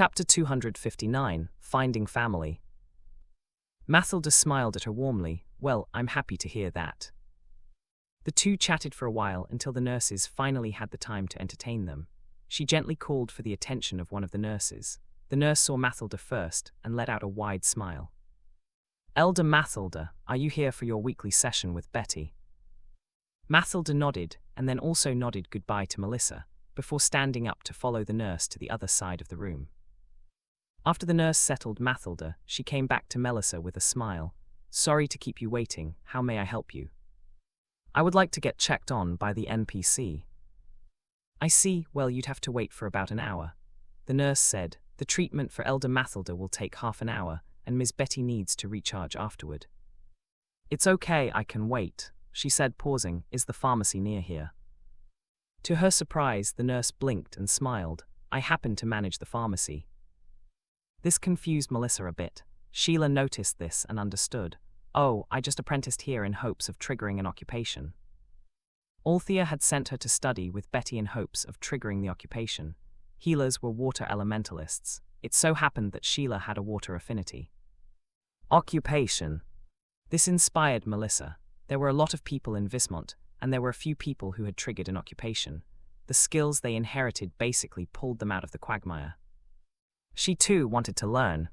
Chapter 259, Finding Family. Mathilda smiled at her warmly. Well, I'm happy to hear that. The two chatted for a while until the nurses finally had the time to entertain them. She gently called for the attention of one of the nurses. The nurse saw Mathilda first and let out a wide smile. Elder Mathilda, are you here for your weekly session with Betty? Mathilda nodded, and then also nodded goodbye to Melissa, before standing up to follow the nurse to the other side of the room. After the nurse settled Mathilda, she came back to Melissa with a smile. Sorry to keep you waiting, how may I help you? I would like to get checked on by the NPC. I see, well you'd have to wait for about an hour. The nurse said, the treatment for Elder Mathilda will take half an hour, and Ms. Betty needs to recharge afterward. It's okay, I can wait, she said, pausing. Is the pharmacy near here? To her surprise, the nurse blinked and smiled. I happen to manage the pharmacy. This confused Melissa a bit. Sheila noticed this and understood. Oh, I just apprenticed here in hopes of triggering an occupation. Althea had sent her to study with Betty in hopes of triggering the occupation. Healers were water elementalists. It so happened that Sheila had a water affinity. Occupation. This inspired Melissa. There were a lot of people in Vismont, and there were a few people who had triggered an occupation. The skills they inherited basically pulled them out of the quagmire. She too wanted to learn.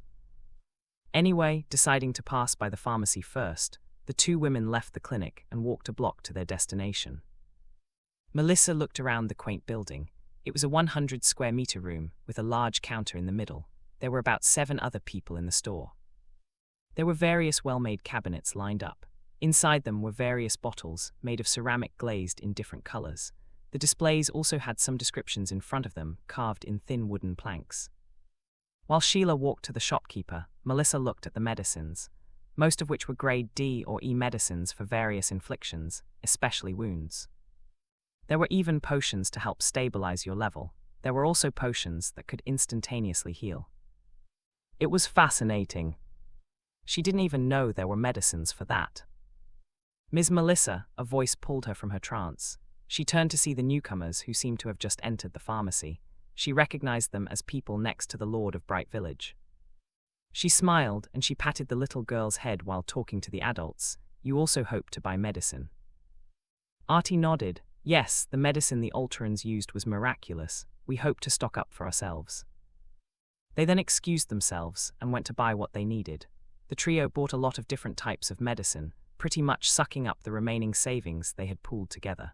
Anyway, deciding to pass by the pharmacy first, the two women left the clinic and walked a block to their destination. Melissa looked around the quaint building. It was a 100-square-meter room with a large counter in the middle. There were about 7 other people in the store. There were various well-made cabinets lined up. Inside them were various bottles made of ceramic glazed in different colors. The displays also had some descriptions in front of them, carved in thin wooden planks. While Sheila walked to the shopkeeper, Melissa looked at the medicines, most of which were grade D or E medicines for various inflictions, especially wounds. There were even potions to help stabilize your level. There were also potions that could instantaneously heal. It was fascinating. She didn't even know there were medicines for that. Ms. Melissa, a voice pulled her from her trance. She turned to see the newcomers who seemed to have just entered the pharmacy. She recognized them as people next to the Lord of Bright Village. She smiled and she patted the little girl's head while talking to the adults. You also hope to buy medicine? Artie nodded. Yes, the medicine the Alterans used was miraculous. We hope to stock up for ourselves. They then excused themselves and went to buy what they needed. The trio bought a lot of different types of medicine, pretty much sucking up the remaining savings they had pooled together.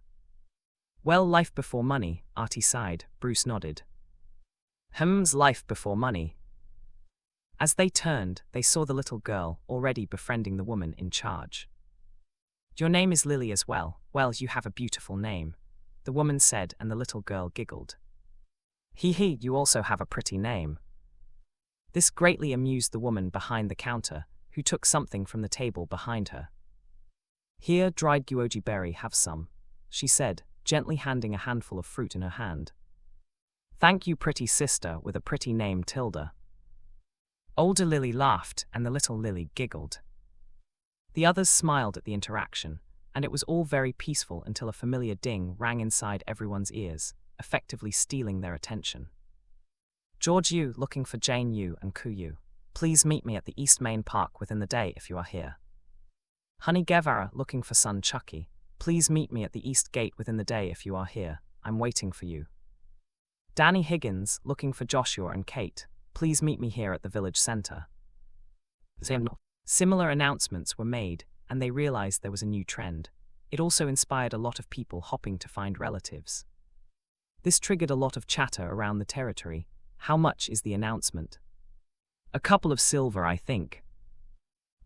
Well, life before money, Artie sighed. Bruce nodded. Life before money. As they turned, they saw the little girl already befriending the woman in charge. Your name is Lily as well. Well, you have a beautiful name, the woman said, and the little girl giggled. Hee, you also have a pretty name. This greatly amused the woman behind the counter, who took something from the table behind her. Here, dried guoji berry, have some, she said, gently handing a handful of fruit in her hand. Thank you, pretty sister with a pretty name, Tilda. Older Lily laughed, and the little Lily giggled. The others smiled at the interaction, and it was all very peaceful until a familiar ding rang inside everyone's ears, effectively stealing their attention. George Yu looking for Jane Yu and Ku Yu. Please meet me at the East Main Park within the day if you are here. Honey Guevara looking for son Chucky. Please meet me at the East Gate within the day if you are here. I'm waiting for you. Danny Higgins looking for Joshua and Kate. Please meet me here at the village center. Similar announcements were made, and they realized there was a new trend. It also inspired a lot of people hopping to find relatives. This triggered a lot of chatter around the territory. How much is the announcement? A couple of silver, I think.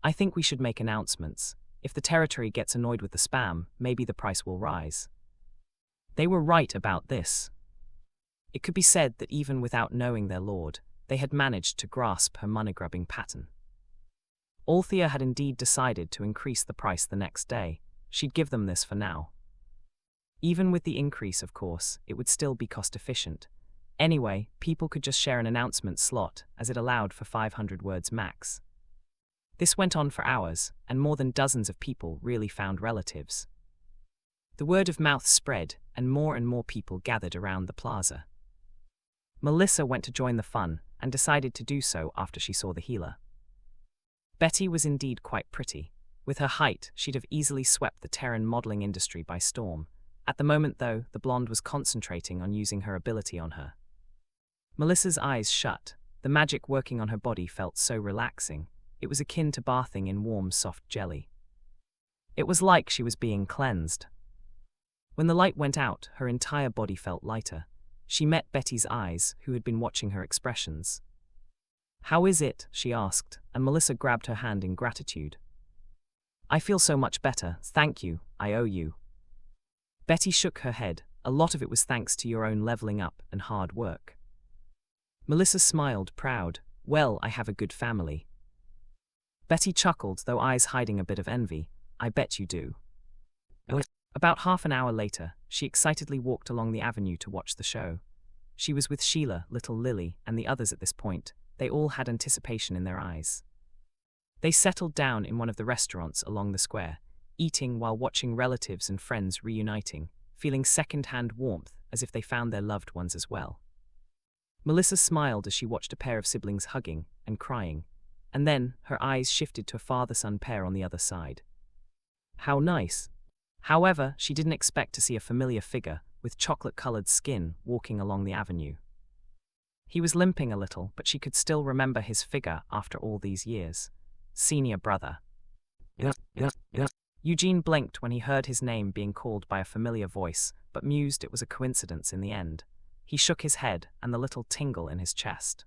I think we should make announcements. If the territory gets annoyed with the spam, maybe the price will rise. They were right about this. It could be said that even without knowing their lord, they had managed to grasp her money-grubbing pattern. Althea had indeed decided to increase the price the next day. She'd give them this for now. Even with the increase, of course, it would still be cost-efficient. Anyway, people could just share an announcement slot, as it allowed for 500 words max. This went on for hours, and more than dozens of people really found relatives. The word of mouth spread, and more people gathered around the plaza. Melissa went to join the fun, and decided to do so after she saw the healer. Betty was indeed quite pretty. With her height, she'd have easily swept the Terran modeling industry by storm. At the moment, though, the blonde was concentrating on using her ability on her. Melissa's eyes shut. The magic working on her body felt so relaxing. It was akin to bathing in warm, soft jelly. It was like she was being cleansed. When the light went out, her entire body felt lighter. She met Betty's eyes, who had been watching her expressions. "How is it?" she asked, and Melissa grabbed her hand in gratitude. "I feel so much better, thank you, I owe you." Betty shook her head. "A lot of it was thanks to your own leveling up and hard work." Melissa smiled, proud. "Well, I have a good family." Betty chuckled, though eyes hiding a bit of envy. "I bet you do." About half an hour later, she excitedly walked along the avenue to watch the show. She was with Sheila, little Lily, and the others at this point. They all had anticipation in their eyes. They settled down in one of the restaurants along the square, eating while watching relatives and friends reuniting, feeling second-hand warmth as if they found their loved ones as well. Melissa smiled as she watched a pair of siblings hugging and crying, and then her eyes shifted to a father-son pair on the other side. How nice. However, she didn't expect to see a familiar figure with chocolate-colored skin walking along the avenue. He was limping a little, but she could still remember his figure after all these years. Senior brother. Eugene blinked when he heard his name being called by a familiar voice, but mused it was a coincidence in the end. He shook his head, and the little tingle in his chest.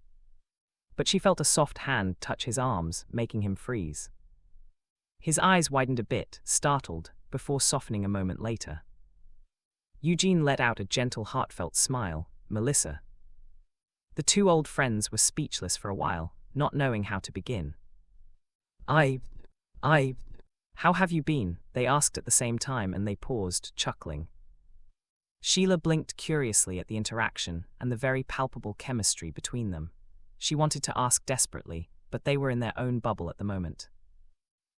But she felt a soft hand touch his arms, making him freeze. His eyes widened a bit, startled, before softening a moment later. Eugene let out a gentle, heartfelt smile. "Melissa." The two old friends were speechless for a while, not knowing how to begin. How have you been?" they asked at the same time, and they paused, chuckling. Sheila blinked curiously at the interaction and the very palpable chemistry between them. She wanted to ask desperately, but they were in their own bubble at the moment.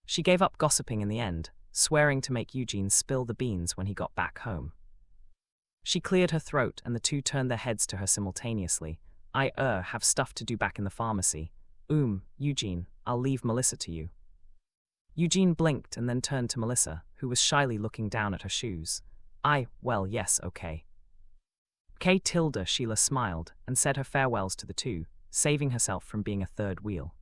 She gave up gossiping in the end, swearing to make Eugene spill the beans when he got back home. She cleared her throat, and the two turned their heads to her simultaneously. "I have stuff to do back in the pharmacy." Eugene, I'll leave Melissa to you." Eugene blinked and then turned to Melissa, who was shyly looking down at her shoes. Well, yes, okay." Sheila smiled and said her farewells to the two, saving herself from being a third wheel.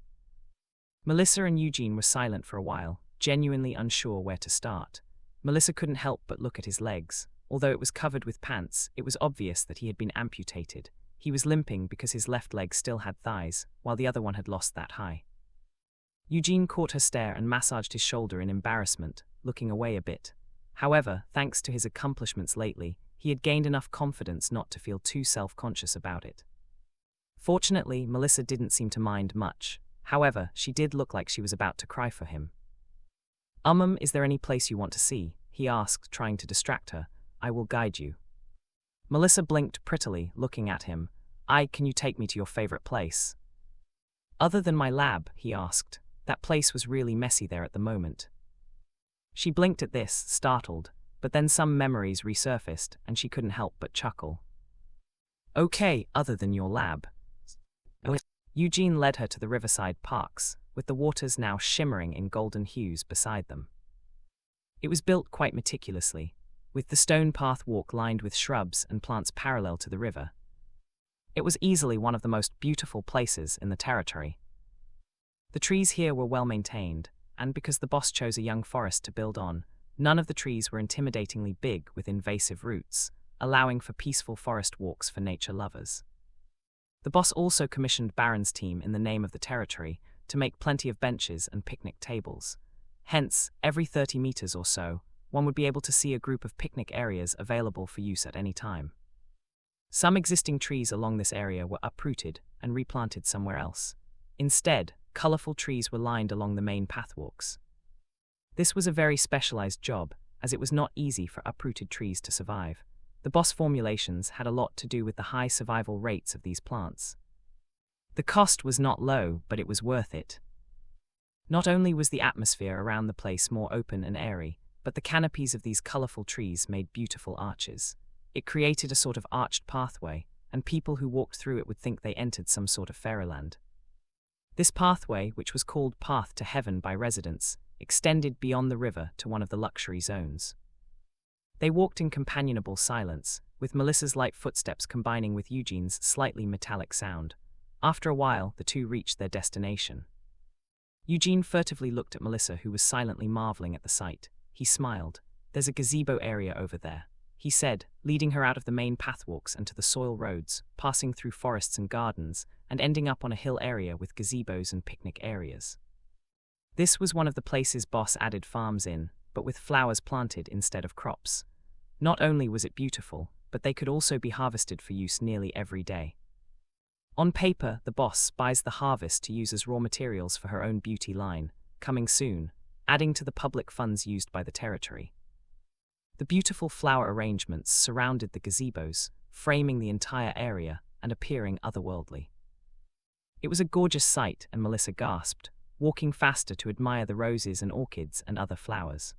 Melissa and Eugene were silent for a while, genuinely unsure where to start. Melissa couldn't help but look at his legs. Although it was covered with pants, it was obvious that he had been amputated. He was limping because his left leg still had thighs, while the other one had lost that high. Eugene caught her stare and massaged his shoulder in embarrassment, looking away a bit. However, thanks to his accomplishments lately, he had gained enough confidence not to feel too self-conscious about it. Fortunately, Melissa didn't seem to mind much. However, she did look like she was about to cry for him. Is there any place you want to see?" he asked, trying to distract her. "I will guide you." Melissa blinked prettily, looking at him. Can you take me to your favorite place?" "Other than my lab?" he asked. That place was really messy there at the moment. She blinked at this, startled, but then some memories resurfaced, and she couldn't help but chuckle. "Okay, other than your lab." Eugene led her to the riverside parks, with the waters now shimmering in golden hues beside them. It was built quite meticulously, with the stone path walk lined with shrubs and plants parallel to the river. It was easily one of the most beautiful places in the territory. The trees here were well maintained, and because the boss chose a young forest to build on, none of the trees were intimidatingly big with invasive roots, allowing for peaceful forest walks for nature lovers. The boss also commissioned Baron's team in the name of the territory to make plenty of benches and picnic tables. Hence, every 30 meters or so, one would be able to see a group of picnic areas available for use at any time. Some existing trees along this area were uprooted and replanted somewhere else. Instead, colorful trees were lined along the main pathwalks. This was a very specialized job, as it was not easy for uprooted trees to survive. The boss formulations had a lot to do with the high survival rates of these plants. The cost was not low, but it was worth it. Not only was the atmosphere around the place more open and airy, but the canopies of these colorful trees made beautiful arches. It created a sort of arched pathway, and people who walked through it would think they entered some sort of fairyland. This pathway, which was called Path to Heaven by residents, extended beyond the river to one of the luxury zones. They walked in companionable silence, with Melissa's light footsteps combining with Eugene's slightly metallic sound. After a while, the two reached their destination. Eugene furtively looked at Melissa, who was silently marveling at the sight. He smiled. "There's a gazebo area over there," he said, leading her out of the main pathwalks and to the soil roads, passing through forests and gardens, and ending up on a hill area with gazebos and picnic areas. This was one of the places Boss added farms in, but with flowers planted instead of crops. Not only was it beautiful, but they could also be harvested for use nearly every day. On paper, the boss buys the harvest to use as raw materials for her own beauty line, coming soon, adding to the public funds used by the territory. The beautiful flower arrangements surrounded the gazebos, framing the entire area and appearing otherworldly. It was a gorgeous sight, and Melissa gasped, walking faster to admire the roses and orchids and other flowers.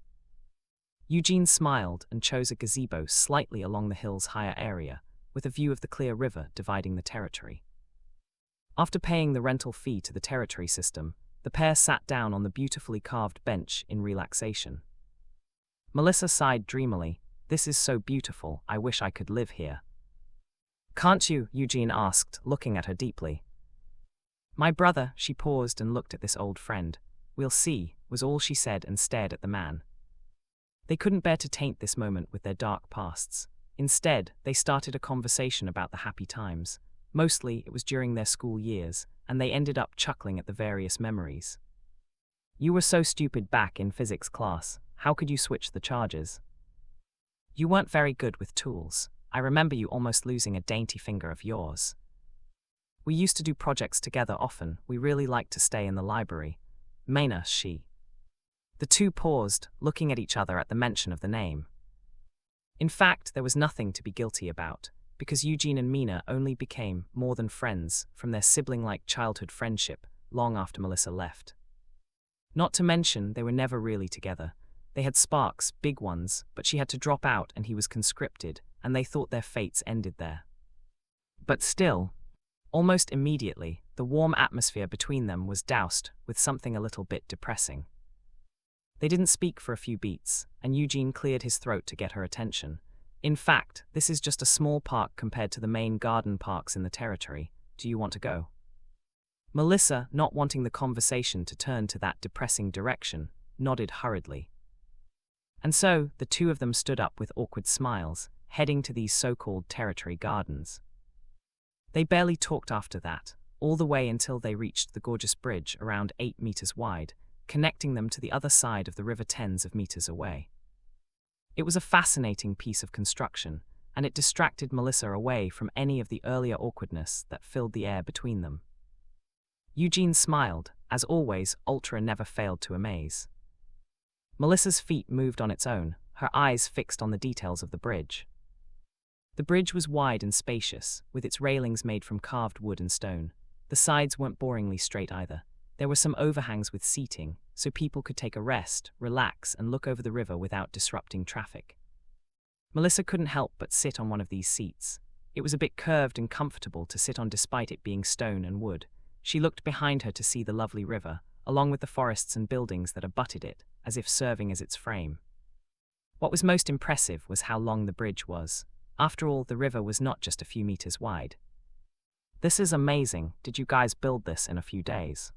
Eugene smiled and chose a gazebo slightly along the hill's higher area, with a view of the clear river dividing the territory. After paying the rental fee to the territory system, the pair sat down on the beautifully carved bench in relaxation. Melissa sighed dreamily. "This is so beautiful, I wish I could live here." "Can't you?" Eugene asked, looking at her deeply. "My brother," she paused and looked at this old friend. "We'll see," was all she said, and stared at the man. They couldn't bear to taint this moment with their dark pasts. Instead, they started a conversation about the happy times. Mostly, it was during their school years, and they ended up chuckling at the various memories. "You were so stupid back in physics class. How could you switch the charges? You weren't very good with tools. I remember you almost losing a dainty finger of yours. We used to do projects together often. We really liked to stay in the library." Mina, she. The two paused, looking at each other at the mention of the name. In fact, there was nothing to be guilty about, because Eugene and Mina only became more than friends from their sibling-like childhood friendship long after Melissa left. Not to mention, they were never really together. They had sparks, big ones, but she had to drop out and he was conscripted, and they thought their fates ended there. But still, almost immediately, the warm atmosphere between them was doused with something a little bit depressing. They didn't speak for a few beats, and Eugene cleared his throat to get her attention. "In fact, this is just a small park compared to the main garden parks in the territory. Do you want to go?" Melissa, not wanting the conversation to turn to that depressing direction, nodded hurriedly. And so, the two of them stood up with awkward smiles, heading to these so-called territory gardens. They barely talked after that, all the way until they reached the gorgeous bridge around 8 meters wide, connecting them to the other side of the river tens of meters away. It was a fascinating piece of construction, and it distracted Melissa away from any of the earlier awkwardness that filled the air between them. Eugene smiled. As always, Ultra never failed to amaze. Melissa's feet moved on its own, her eyes fixed on the details of the bridge. The bridge was wide and spacious, with its railings made from carved wood and stone. The sides weren't boringly straight either. There were some overhangs with seating, so people could take a rest, relax, and look over the river without disrupting traffic. Melissa couldn't help but sit on one of these seats. It was a bit curved and comfortable to sit on despite it being stone and wood. She looked behind her to see the lovely river, along with the forests and buildings that abutted it, as if serving as its frame. What was most impressive was how long the bridge was. After all, the river was not just a few meters wide. "This is amazing. Did you guys build this in a few days?"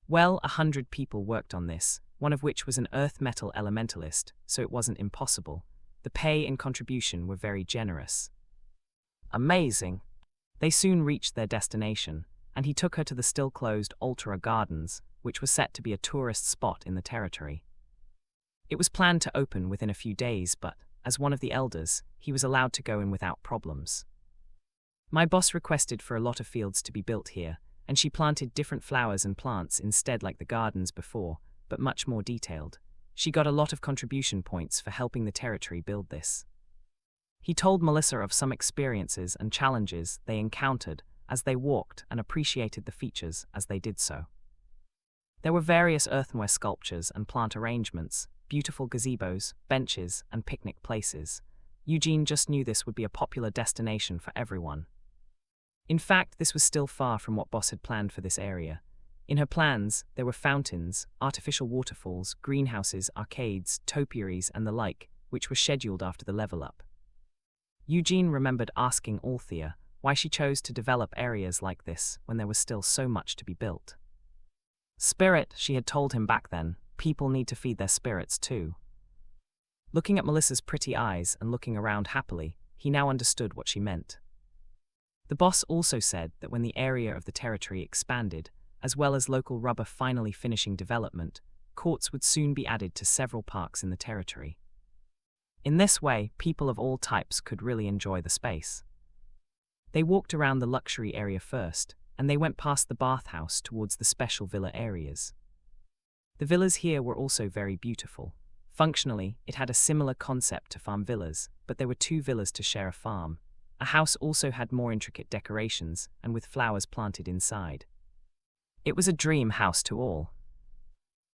"Well, 100 people worked on this, one of which was an earth metal elementalist, so it wasn't impossible. The pay and contribution were very generous." "Amazing." They soon reached their destination, and he took her to the still-closed Ultra Gardens, which was set to be a tourist spot in the territory. It was planned to open within a few days, but, as one of the elders, he was allowed to go in without problems. "My boss requested for a lot of fields to be built here, and she planted different flowers and plants instead like the gardens before, but much more detailed. She got a lot of contribution points for helping the territory build this." He told Melissa of some experiences and challenges they encountered as they walked and appreciated the features as they did so. There were various earthenware sculptures and plant arrangements, beautiful gazebos, benches, and picnic places. Eugene just knew this would be a popular destination for everyone. In fact, this was still far from what Boss had planned for this area. In her plans, there were fountains, artificial waterfalls, greenhouses, arcades, topiaries, and the like, which were scheduled after the level up. Eugene remembered asking Althea why she chose to develop areas like this when there was still so much to be built. Spirit, she had told him back then, people need to feed their spirits too. Looking at Melissa's pretty eyes and looking around happily, he now understood what she meant. The boss also said that when the area of the territory expanded, as well as local rubber finally finishing development, courts would soon be added to several parks in the territory. In this way, people of all types could really enjoy the space. They walked around the luxury area first, and they went past the bathhouse towards the special villa areas. The villas here were also very beautiful. Functionally, it had a similar concept to farm villas, but there were 2 villas to share a farm. A house also had more intricate decorations, and with flowers planted inside. It was a dream house to all.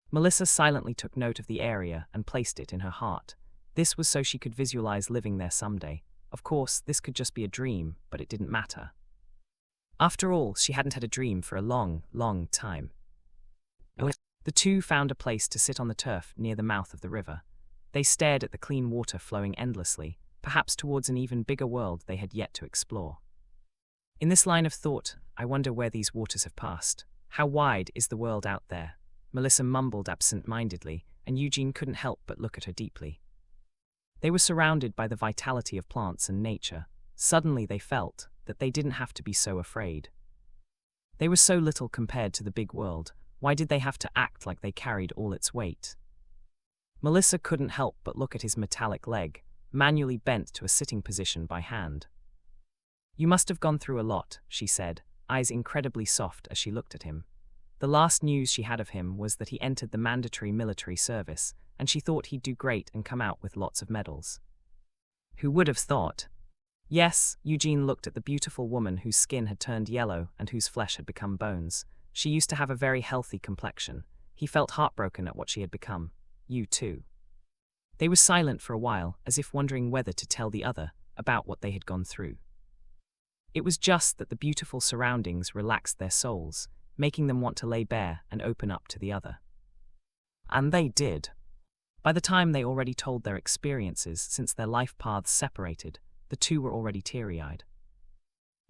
Melissa silently took note of the area and placed it in her heart. This was so she could visualize living there someday. Of course, this could just be a dream, but it didn't matter. After all, she hadn't had a dream for a long, long time. The 2 found a place to sit on the turf near the mouth of the river. They stared at the clean water flowing endlessly, perhaps towards an even bigger world they had yet to explore. In this line of thought, I wonder where these waters have passed. How wide is the world out there? Melissa mumbled absent-mindedly, and Eugene couldn't help but look at her deeply. They were surrounded by the vitality of plants and nature. Suddenly they felt that they didn't have to be so afraid. They were so little compared to the big world. Why did they have to act like they carried all its weight? Melissa couldn't help but look at his metallic leg, manually bent to a sitting position by hand. You must have gone through a lot, she said, eyes incredibly soft as she looked at him. The last news she had of him was that he entered the mandatory military service, and she thought he'd do great and come out with lots of medals. Who would have thought? Yes, Eugene looked at the beautiful woman whose skin had turned yellow and whose flesh had become bones. She used to have a very healthy complexion. He felt heartbroken at what she had become. You too. They were silent for a while, as if wondering whether to tell the other about what they had gone through. It was just that the beautiful surroundings relaxed their souls, making them want to lay bare and open up to the other. And they did. By the time they already told their experiences since their life paths separated, the 2 were already teary-eyed.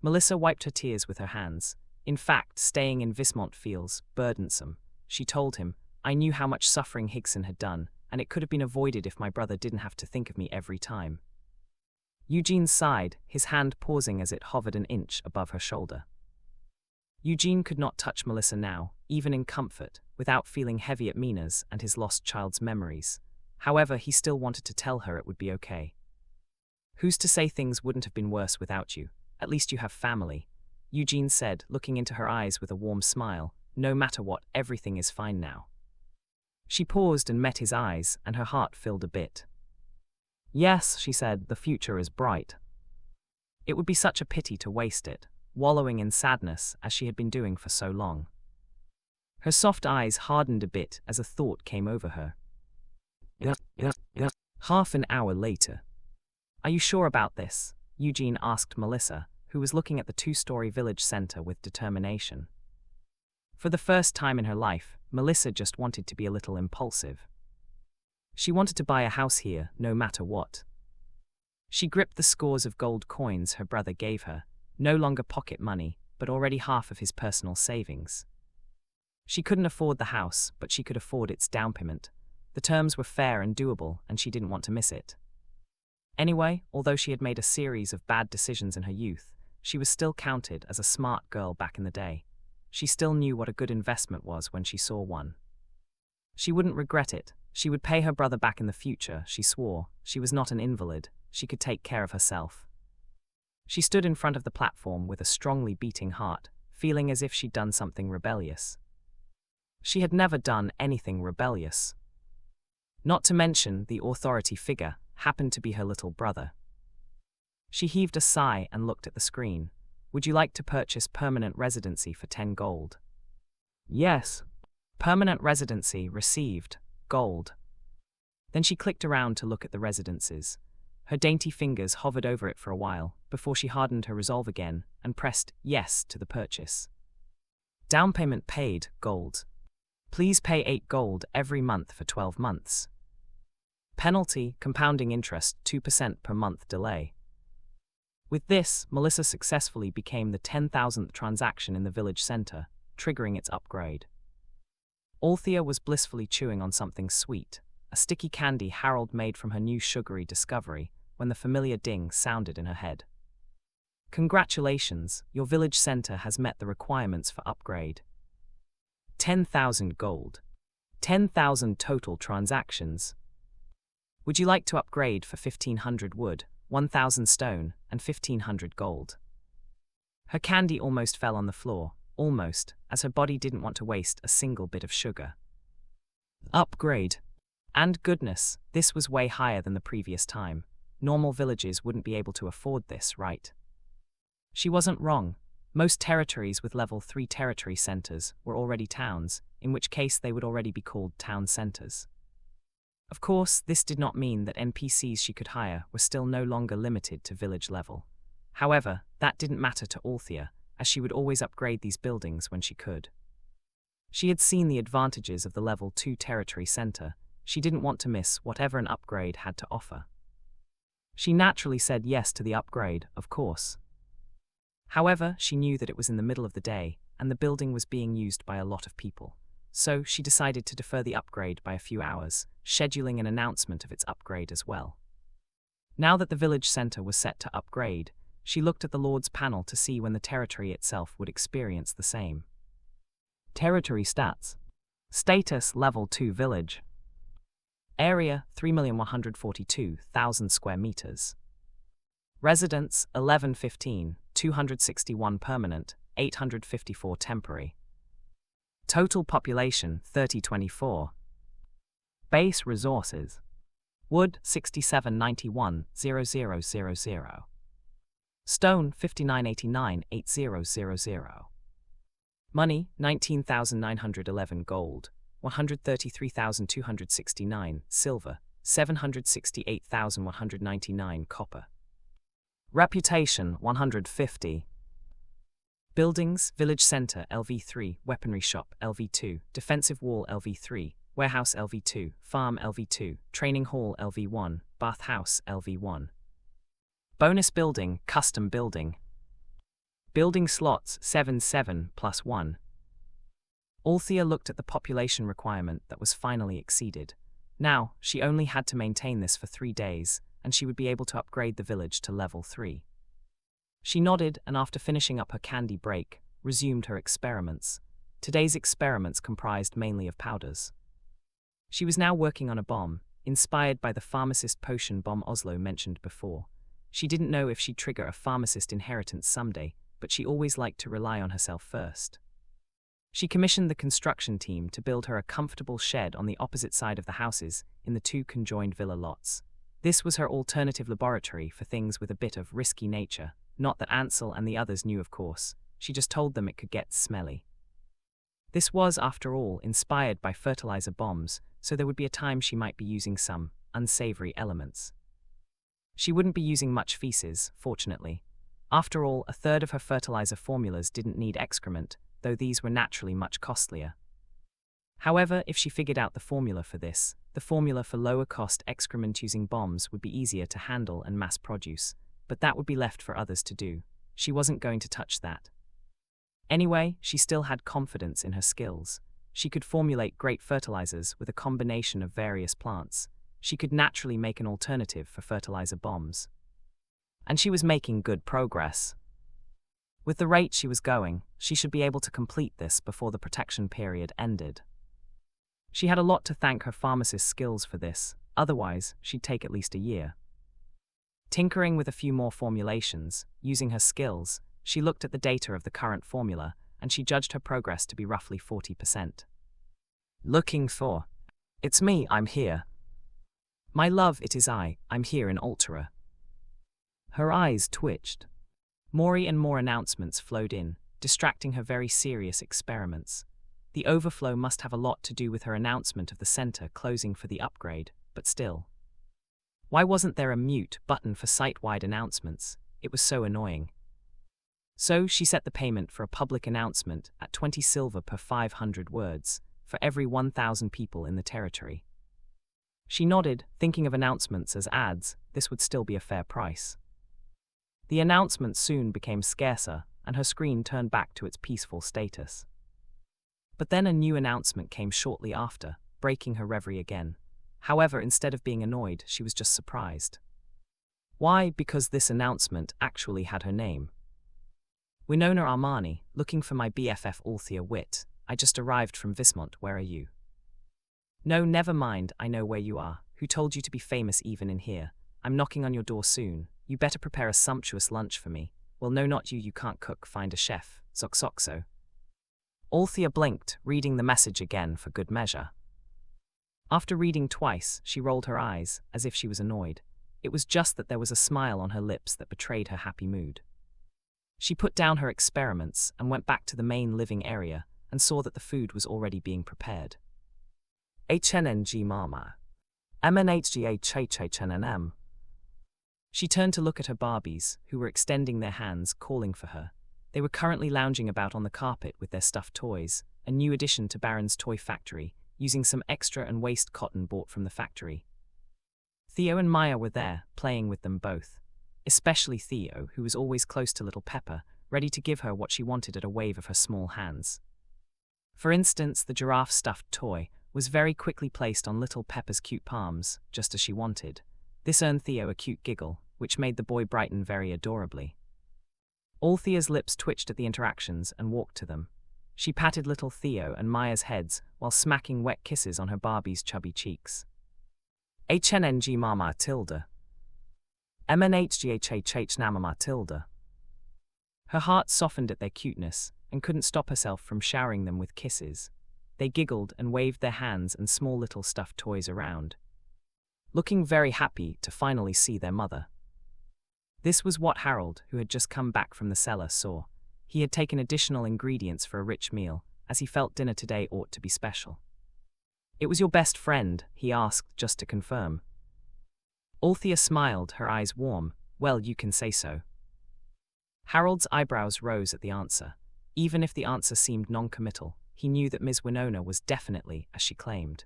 Melissa wiped her tears with her hands. In fact, staying in Vismont feels burdensome. She told him, I knew how much suffering Higson had done, and it could have been avoided if my brother didn't have to think of me every time. Eugene sighed, his hand pausing as it hovered an inch above her shoulder. Eugene could not touch Melissa now, even in comfort, without feeling heavy at Mina's and his lost child's memories. However, he still wanted to tell her it would be okay. Who's to say things wouldn't have been worse without you? At least you have family. Eugene said, looking into her eyes with a warm smile. No matter what, everything is fine now. She paused and met his eyes, and her heart filled a bit. Yes, she said, the future is bright. It would be such a pity to waste it, wallowing in sadness as she had been doing for so long. Her soft eyes hardened a bit as a thought came over her. Half an hour later. Are you sure about this? Eugene asked Melissa, who was looking at the 2-story village center with determination. For the first time in her life, Melissa just wanted to be a little impulsive. She wanted to buy a house here, no matter what. She gripped the scores of gold coins her brother gave her, no longer pocket money, but already half of his personal savings. She couldn't afford the house, but she could afford its down payment. The terms were fair and doable, and she didn't want to miss it. Anyway, although she had made a series of bad decisions in her youth, she was still counted as a smart girl back in the day. She still knew what a good investment was when she saw one. She wouldn't regret it. She would pay her brother back in the future, she swore. She was not an invalid. She could take care of herself. She stood in front of the platform with a strongly beating heart, feeling as if she'd done something rebellious. She had never done anything rebellious. Not to mention the authority figure happened to be her little brother. She heaved a sigh and looked at the screen. Would you like to purchase permanent residency for 10 gold? Yes. Permanent residency received. Gold. Then she clicked around to look at the residences. Her dainty fingers hovered over it for a while, before she hardened her resolve again and pressed yes to the purchase. Down payment paid, gold. Please pay 8 gold every month for 12 months. Penalty, compounding interest, 2% per month delay. With this, Melissa successfully became the 10,000th transaction in the village center, triggering its upgrade. Althea was blissfully chewing on something sweet, a sticky candy Harold made from her new sugary discovery, when the familiar ding sounded in her head. Congratulations, your village center has met the requirements for upgrade. 10,000 gold. 10,000 total transactions. Would you like to upgrade for 1,500 wood, 1,000 stone, and 1,500 gold? Her candy almost fell on the floor, almost, as her body didn't want to waste a single bit of sugar. Upgrade. And goodness, this was way higher than the previous time. Normal villages wouldn't be able to afford this, right? She wasn't wrong. Most territories with level 3 territory centers were already towns, in which case they would already be called town centers. Of course, this did not mean that NPCs she could hire were still no longer limited to village level. However, that didn't matter to Althea, as she would always upgrade these buildings when she could. She had seen the advantages of the level 2 territory center. She didn't want to miss whatever an upgrade had to offer. She naturally said yes to the upgrade, of course. However, she knew that it was in the middle of the day, and the building was being used by a lot of people. So she decided to defer the upgrade by a few hours, scheduling an announcement of its upgrade as well. Now that the village center was set to upgrade, she looked at the Lord's panel to see when the territory itself would experience the same. Territory stats. Status Level 2 Village. Area 3,142,000 square meters. Residents 1115, 261 permanent, 854 temporary. Total population 3024. Base resources. Wood 6791,0000. Stone 5989,8000. Money 19,911 gold, 133,269 silver, 768,199 copper. Reputation 150. Buildings, Village Center LV3, Weaponry Shop LV2, Defensive Wall LV3, Warehouse LV2, Farm LV2, Training Hall LV1, Bathhouse LV1. Bonus Building, Custom Building. Building Slots 7 plus 1. Althea looked at the population requirement that was finally exceeded. Now, she only had to maintain this for 3 days, and she would be able to upgrade the village to level 3. She nodded and after finishing up her candy break, resumed her experiments. Today's experiments comprised mainly of powders. She was now working on a bomb, inspired by the pharmacist potion bomb Oslo mentioned before. She didn't know if she'd trigger a pharmacist inheritance someday, but she always liked to rely on herself first. She commissioned the construction team to build her a comfortable shed on the opposite side of the houses in the 2 conjoined villa lots. This was her alternative laboratory for things with a bit of risky nature. Not that Ansel and the others knew, of course. She just told them it could get smelly. This was, after all, inspired by fertilizer bombs, so there would be a time she might be using some unsavory elements. She wouldn't be using much feces, fortunately. After all, a third of her fertilizer formulas didn't need excrement, though these were naturally much costlier. However, if she figured out the formula for this, the formula for lower-cost excrement-using bombs would be easier to handle and mass-produce. But that would be left for others to do. She wasn't going to touch that. Anyway, she still had confidence in her skills. She could formulate great fertilizers with a combination of various plants. She could naturally make an alternative for fertilizer bombs. And she was making good progress. With the rate she was going, she should be able to complete this before the protection period ended. She had a lot to thank her pharmacist skills for this, otherwise she'd take at least a year. Tinkering with a few more formulations, using her skills, she looked at the data of the current formula, and she judged her progress to be roughly 40%. Looking for. It's me, I'm here. My love, it is I'm here in Altera. Her eyes twitched. More and more announcements flowed in, distracting her very serious experiments. The overflow must have a lot to do with her announcement of the center closing for the upgrade, but still. Why wasn't there a mute button for site-wide announcements? It was so annoying. So she set the payment for a public announcement at 20 silver per 500 words, for every 1,000 people in the territory. She nodded, thinking of announcements as ads. This would still be a fair price. The announcement soon became scarcer, and her screen turned back to its peaceful status. But then a new announcement came shortly after, breaking her reverie again. However, instead of being annoyed, she was just surprised. Why? Because this announcement actually had her name. Winona Armani, looking for my BFF Althea Witt. I just arrived from Vismont. Where are you? No, never mind, I know where you are. Who told you to be famous even in here? I'm knocking on your door soon. You better prepare a sumptuous lunch for me. Well, no, not you can't cook, find a chef. Zoxoxo. Althea blinked, reading the message again for good measure. After reading twice, she rolled her eyes, as if she was annoyed. It was just that there was a smile on her lips that betrayed her happy mood. She put down her experiments and went back to the main living area and saw that the food was already being prepared. HNNG mama. MNHGHHHNNM. She turned to look at her Barbies, who were extending their hands, calling for her. They were currently lounging about on the carpet with their stuffed toys, a new addition to Baron's toy factory, using some extra and waste cotton bought from the factory. Theo and Maya were there, playing with them both. Especially Theo, who was always close to little Pepper, ready to give her what she wanted at a wave of her small hands. For instance, the giraffe stuffed toy was very quickly placed on little Pepper's cute palms, just as she wanted. This earned Theo a cute giggle, which made the boy brighten very adorably. Althea's lips twitched at the interactions and walked to them. She patted little Theo and Maya's heads while smacking wet kisses on her Barbie's chubby cheeks. HNNG mama tilde. MNHGHHH namama tilde. Her heart softened at their cuteness and couldn't stop herself from showering them with kisses. They giggled and waved their hands and small little stuffed toys around, looking very happy to finally see their mother. This was what Harold, who had just come back from the cellar, saw. He had taken additional ingredients for a rich meal, as he felt dinner today ought to be special. "It was your best friend?" he asked, just to confirm. Althea smiled, her eyes warm. "Well, you can say so." Harold's eyebrows rose at the answer. Even if the answer seemed non-committal, he knew that Ms. Winona was definitely as she claimed.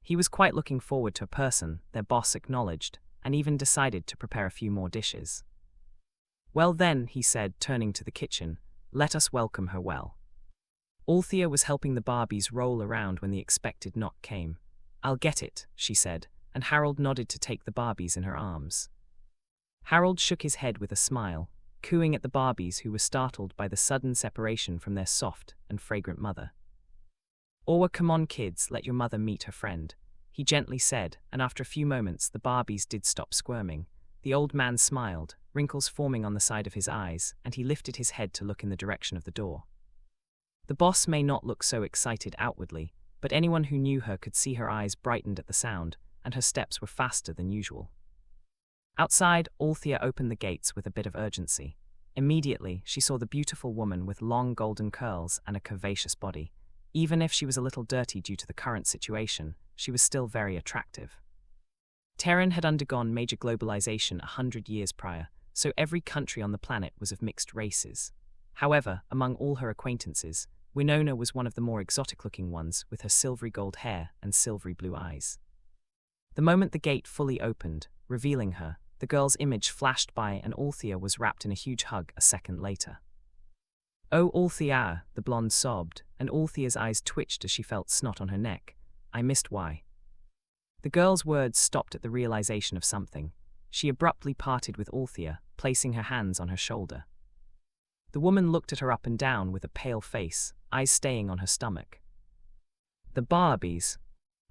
He was quite looking forward to a person their boss acknowledged, and even decided to prepare a few more dishes. "Well then," he said, turning to the kitchen, "let us welcome her well." Althea was helping the Barbies roll around when the expected knock came. "I'll get it," she said, and Harold nodded to take the Barbies in her arms. Harold shook his head with a smile, cooing at the Barbies who were startled by the sudden separation from their soft and fragrant mother. "Orwa, come on kids, let your mother meet her friend," he gently said, and after a few moments the Barbies did stop squirming. The old man smiled, wrinkles forming on the side of his eyes, and he lifted his head to look in the direction of the door. The boss may not look so excited outwardly, but anyone who knew her could see her eyes brightened at the sound, and her steps were faster than usual. Outside, Althea opened the gates with a bit of urgency. Immediately, she saw the beautiful woman with long golden curls and a curvaceous body. Even if she was a little dirty due to the current situation, she was still very attractive. Terran had undergone major globalization 100 years prior, so every country on the planet was of mixed races. However, among all her acquaintances, Winona was one of the more exotic-looking ones, with her silvery gold hair and silvery blue eyes. The moment the gate fully opened, revealing her, the girl's image flashed by and Althea was wrapped in a huge hug a second later. "Oh, Althea," the blonde sobbed, and Althea's eyes twitched as she felt snot on her neck. "I missed why." The girl's words stopped at the realization of something. She abruptly parted with Althea, placing her hands on her shoulder. The woman looked at her up and down with a pale face, eyes staying on her stomach. "The Barbies."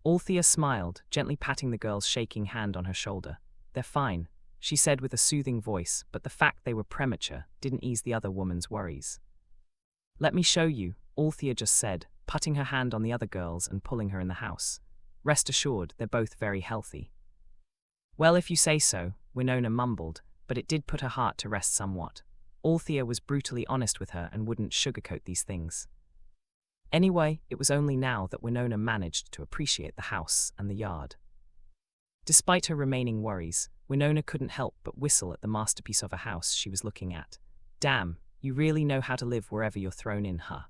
Althea smiled, gently patting the girl's shaking hand on her shoulder. "They're fine," she said with a soothing voice, but the fact they were premature didn't ease the other woman's worries. "Let me show you," Althea just said, putting her hand on the other girls and pulling her in the house. "Rest assured, they're both very healthy." "Well, if you say so," Winona mumbled, but it did put her heart to rest somewhat. Althea was brutally honest with her and wouldn't sugarcoat these things. Anyway, it was only now that Winona managed to appreciate the house and the yard. Despite her remaining worries, Winona couldn't help but whistle at the masterpiece of a house she was looking at. Damn, you really know how to live wherever you're thrown in, huh?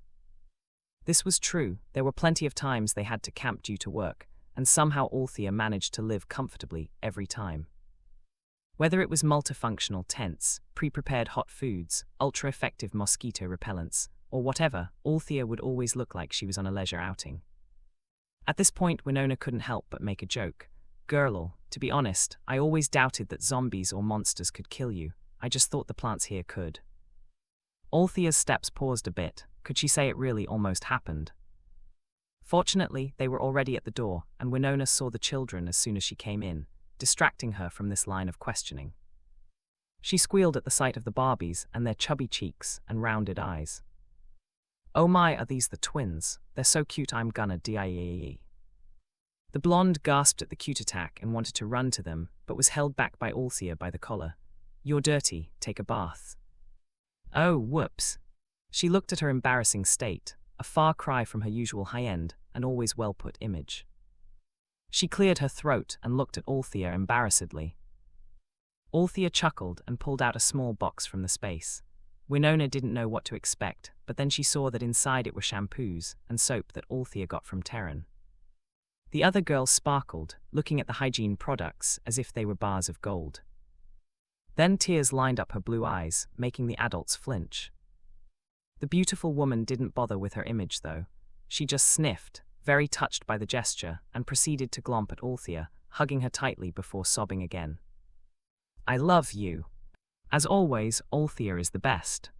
This was true. There were plenty of times they had to camp due to work, and somehow Althea managed to live comfortably every time. Whether it was multifunctional tents, pre-prepared hot foods, ultra-effective mosquito repellents, or whatever, Althea would always look like she was on a leisure outing. At this point, Winona couldn't help but make a joke. Girl, to be honest, I always doubted that zombies or monsters could kill you. I just thought the plants here could. Althea's steps paused a bit. Could she say it really almost happened? Fortunately, they were already at the door, and Winona saw the children as soon as she came in, distracting her from this line of questioning. She squealed at the sight of the Barbies and their chubby cheeks and rounded eyes. Oh my, are these the twins? They're so cute, I'm gonna die. The blonde gasped at the cute attack and wanted to run to them, but was held back by Althea by the collar. You're dirty, take a bath. Oh, whoops. She looked at her embarrassing state, a far cry from her usual high-end and always well-put image. She cleared her throat and looked at Althea embarrassedly. Althea chuckled and pulled out a small box from the space. Winona didn't know what to expect, but then she saw that inside it were shampoos and soap that Althea got from Terran. The other girl sparkled, looking at the hygiene products as if they were bars of gold. Then tears lined up her blue eyes, making the adults flinch. The beautiful woman didn't bother with her image, though. She just sniffed, very touched by the gesture, and proceeded to glomp at Althea, hugging her tightly before sobbing again. I love you. As always, Althea is the best.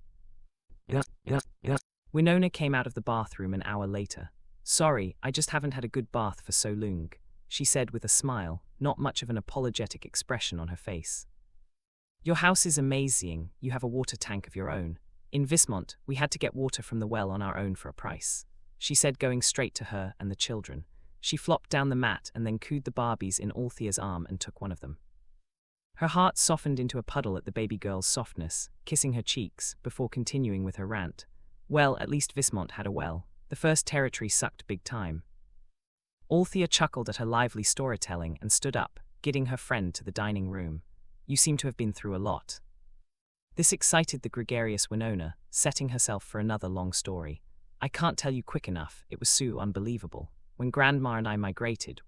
Winona came out of the bathroom an hour later. Sorry, I just haven't had a good bath for so long, she said with a smile, not much of an apologetic expression on her face. Your house is amazing, you have a water tank of your own. In Vismont, we had to get water from the well on our own for a price, she said, going straight to her and the children. She flopped down the mat and then cooed the Barbies in Althea's arm and took one of them. Her heart softened into a puddle at the baby girl's softness, kissing her cheeks, before continuing with her rant. Well, at least Vismont had a well. The first territory sucked big time. Althea chuckled at her lively storytelling and stood up, guiding her friend to the dining room. You seem to have been through a lot. This excited the gregarious Winona, setting herself for another long story. I can't tell you quick enough, it was so unbelievable. When Grandma and I migrated,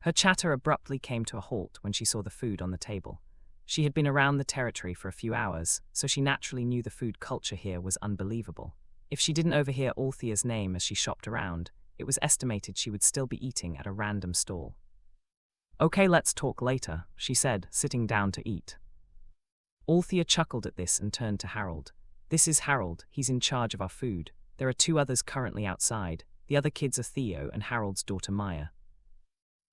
Her chatter abruptly came to a halt when she saw the food on the table. She had been around the territory for a few hours, so she naturally knew the food culture here was unbelievable. If she didn't overhear Althea's name as she shopped around, it was estimated she would still be eating at a random stall. Okay, let's talk later, she said, sitting down to eat. Althea chuckled at this and turned to Harold. This is Harold, he's in charge of our food. There are 2 others currently outside. The other kids are Theo and Harold's daughter Maya.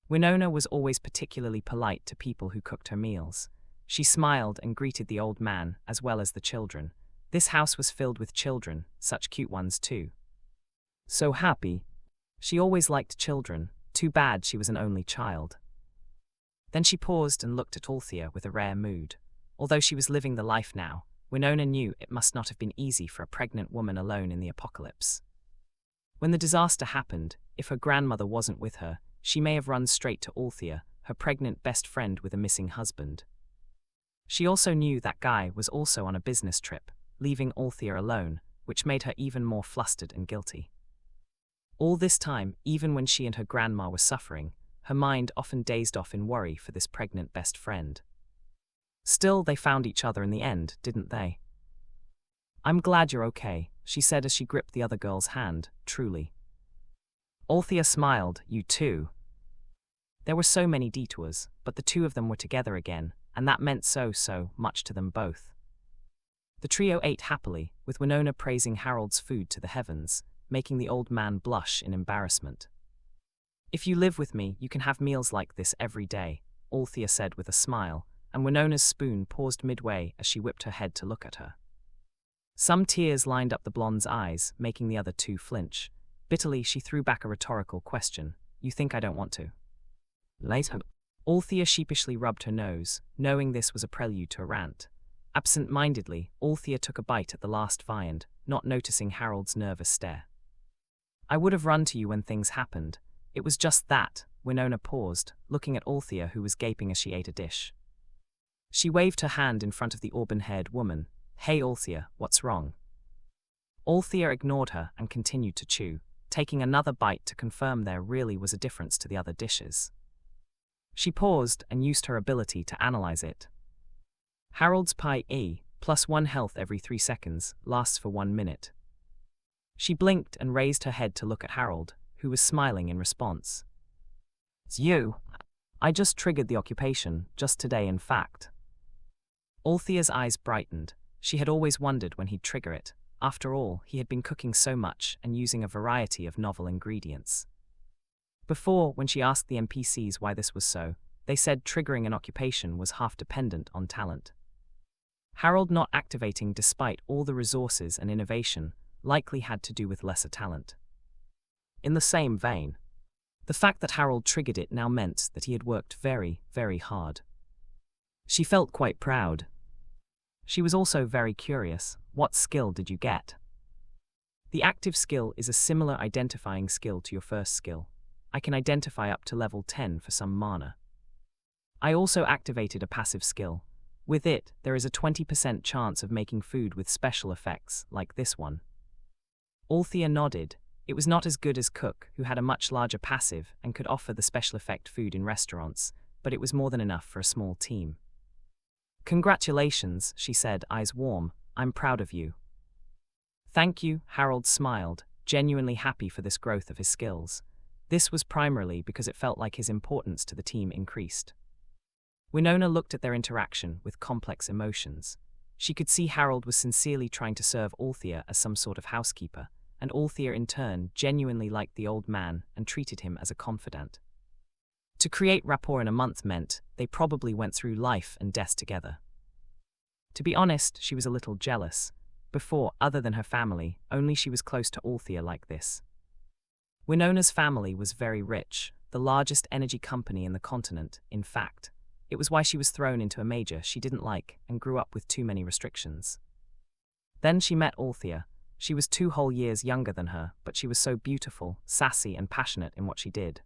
Winona was always particularly polite to people who cooked her meals. She smiled and greeted the old man, as well as the children. This house was filled with children, such cute ones too. So happy. She always liked children. Too bad she was an only child. Then she paused and looked at Althea with a rare mood. Although she was living the life now, Winona knew it must not have been easy for a pregnant woman alone in the apocalypse. When the disaster happened, if her grandmother wasn't with her, she may have run straight to Althea, her pregnant best friend with a missing husband. She also knew that guy was also on a business trip, leaving Althea alone, which made her even more flustered and guilty. All this time, even when she and her grandma were suffering, her mind often dazed off in worry for this pregnant best friend. Still, they found each other in the end, didn't they? I'm glad you're okay, she said as she gripped the other girl's hand, truly. Althea smiled, you too. There were so many detours, but the 2 of them were together again, and that meant so much to them both. The trio ate happily, with Winona praising Harold's food to the heavens, making the old man blush in embarrassment. If you live with me, you can have meals like this every day, Althea said with a smile, and Winona's spoon paused midway as she whipped her head to look at her. Some tears lined up the blonde's eyes, making the other 2 flinch. Bitterly, she threw back a rhetorical question. You think I don't want to? Later. Althea sheepishly rubbed her nose, knowing this was a prelude to a rant. Absent-mindedly, Althea took a bite at the last viand, not noticing Harold's nervous stare. I would have run to you when things happened. It was just that, Winona paused, looking at Althea, who was gaping as she ate a dish. She waved her hand in front of the auburn-haired woman. "Hey Althea, what's wrong?" Althea ignored her and continued to chew, taking another bite to confirm there really was a difference to the other dishes. She paused and used her ability to analyze it. Harold's pie E, +1 health every 3 seconds, lasts for 1 minute. She blinked and raised her head to look at Harold, who was smiling in response. "It's you. I just triggered the occupation, just today in fact." Althea's eyes brightened. She had always wondered when he'd trigger it. After all, he had been cooking so much and using a variety of novel ingredients. Before, when she asked the NPCs why this was so, they said triggering an occupation was half dependent on talent. Harold not activating despite all the resources and innovation likely had to do with lesser talent. In the same vein, the fact that Harold triggered it now meant that he had worked very, very hard. She felt quite proud. She was also very curious. What skill did you get? The active skill is a similar identifying skill to your first skill. I can identify up to level 10 for some mana. I also activated a passive skill. With it, there is a 20% chance of making food with special effects, like this one. Althea nodded. It was not as good as Cook, who had a much larger passive and could offer the special effect food in restaurants, but it was more than enough for a small team. "Congratulations," she said, eyes warm. "I'm proud of you." "Thank you," Harold smiled, genuinely happy for this growth of his skills. This was primarily because it felt like his importance to the team increased. Winona looked at their interaction with complex emotions. She could see Harold was sincerely trying to serve Althea as some sort of housekeeper, and Althea in turn genuinely liked the old man and treated him as a confidant. To create rapport in a month meant they probably went through life and death together. To be honest, she was a little jealous. Before, other than her family, only she was close to Althea like this. Winona's family was very rich, the largest energy company in the continent, in fact. It was why she was thrown into a major she didn't like and grew up with too many restrictions. Then she met Althea. She was 2 whole years younger than her, but she was so beautiful, sassy, and passionate in what she did.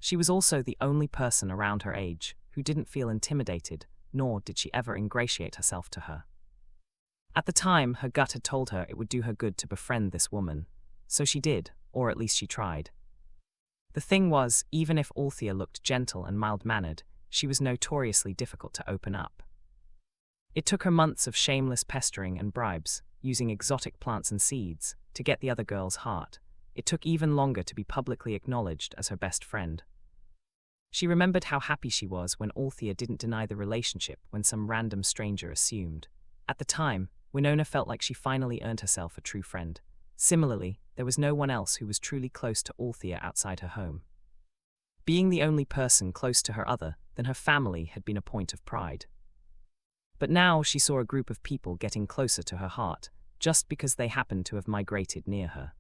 She was also the only person around her age who didn't feel intimidated, nor did she ever ingratiate herself to her. At the time, her gut had told her it would do her good to befriend this woman, so she did, or at least she tried. The thing was, even if Althea looked gentle and mild-mannered, she was notoriously difficult to open up. It took her months of shameless pestering and bribes, using exotic plants and seeds, to get the other girl's heart. It took even longer to be publicly acknowledged as her best friend. She remembered how happy she was when Althea didn't deny the relationship when some random stranger assumed. At the time, Winona felt like she finally earned herself a true friend. Similarly, there was no one else who was truly close to Althea outside her home. Being the only person close to her other than her family had been a point of pride. But now she saw a group of people getting closer to her heart, just because they happened to have migrated near her.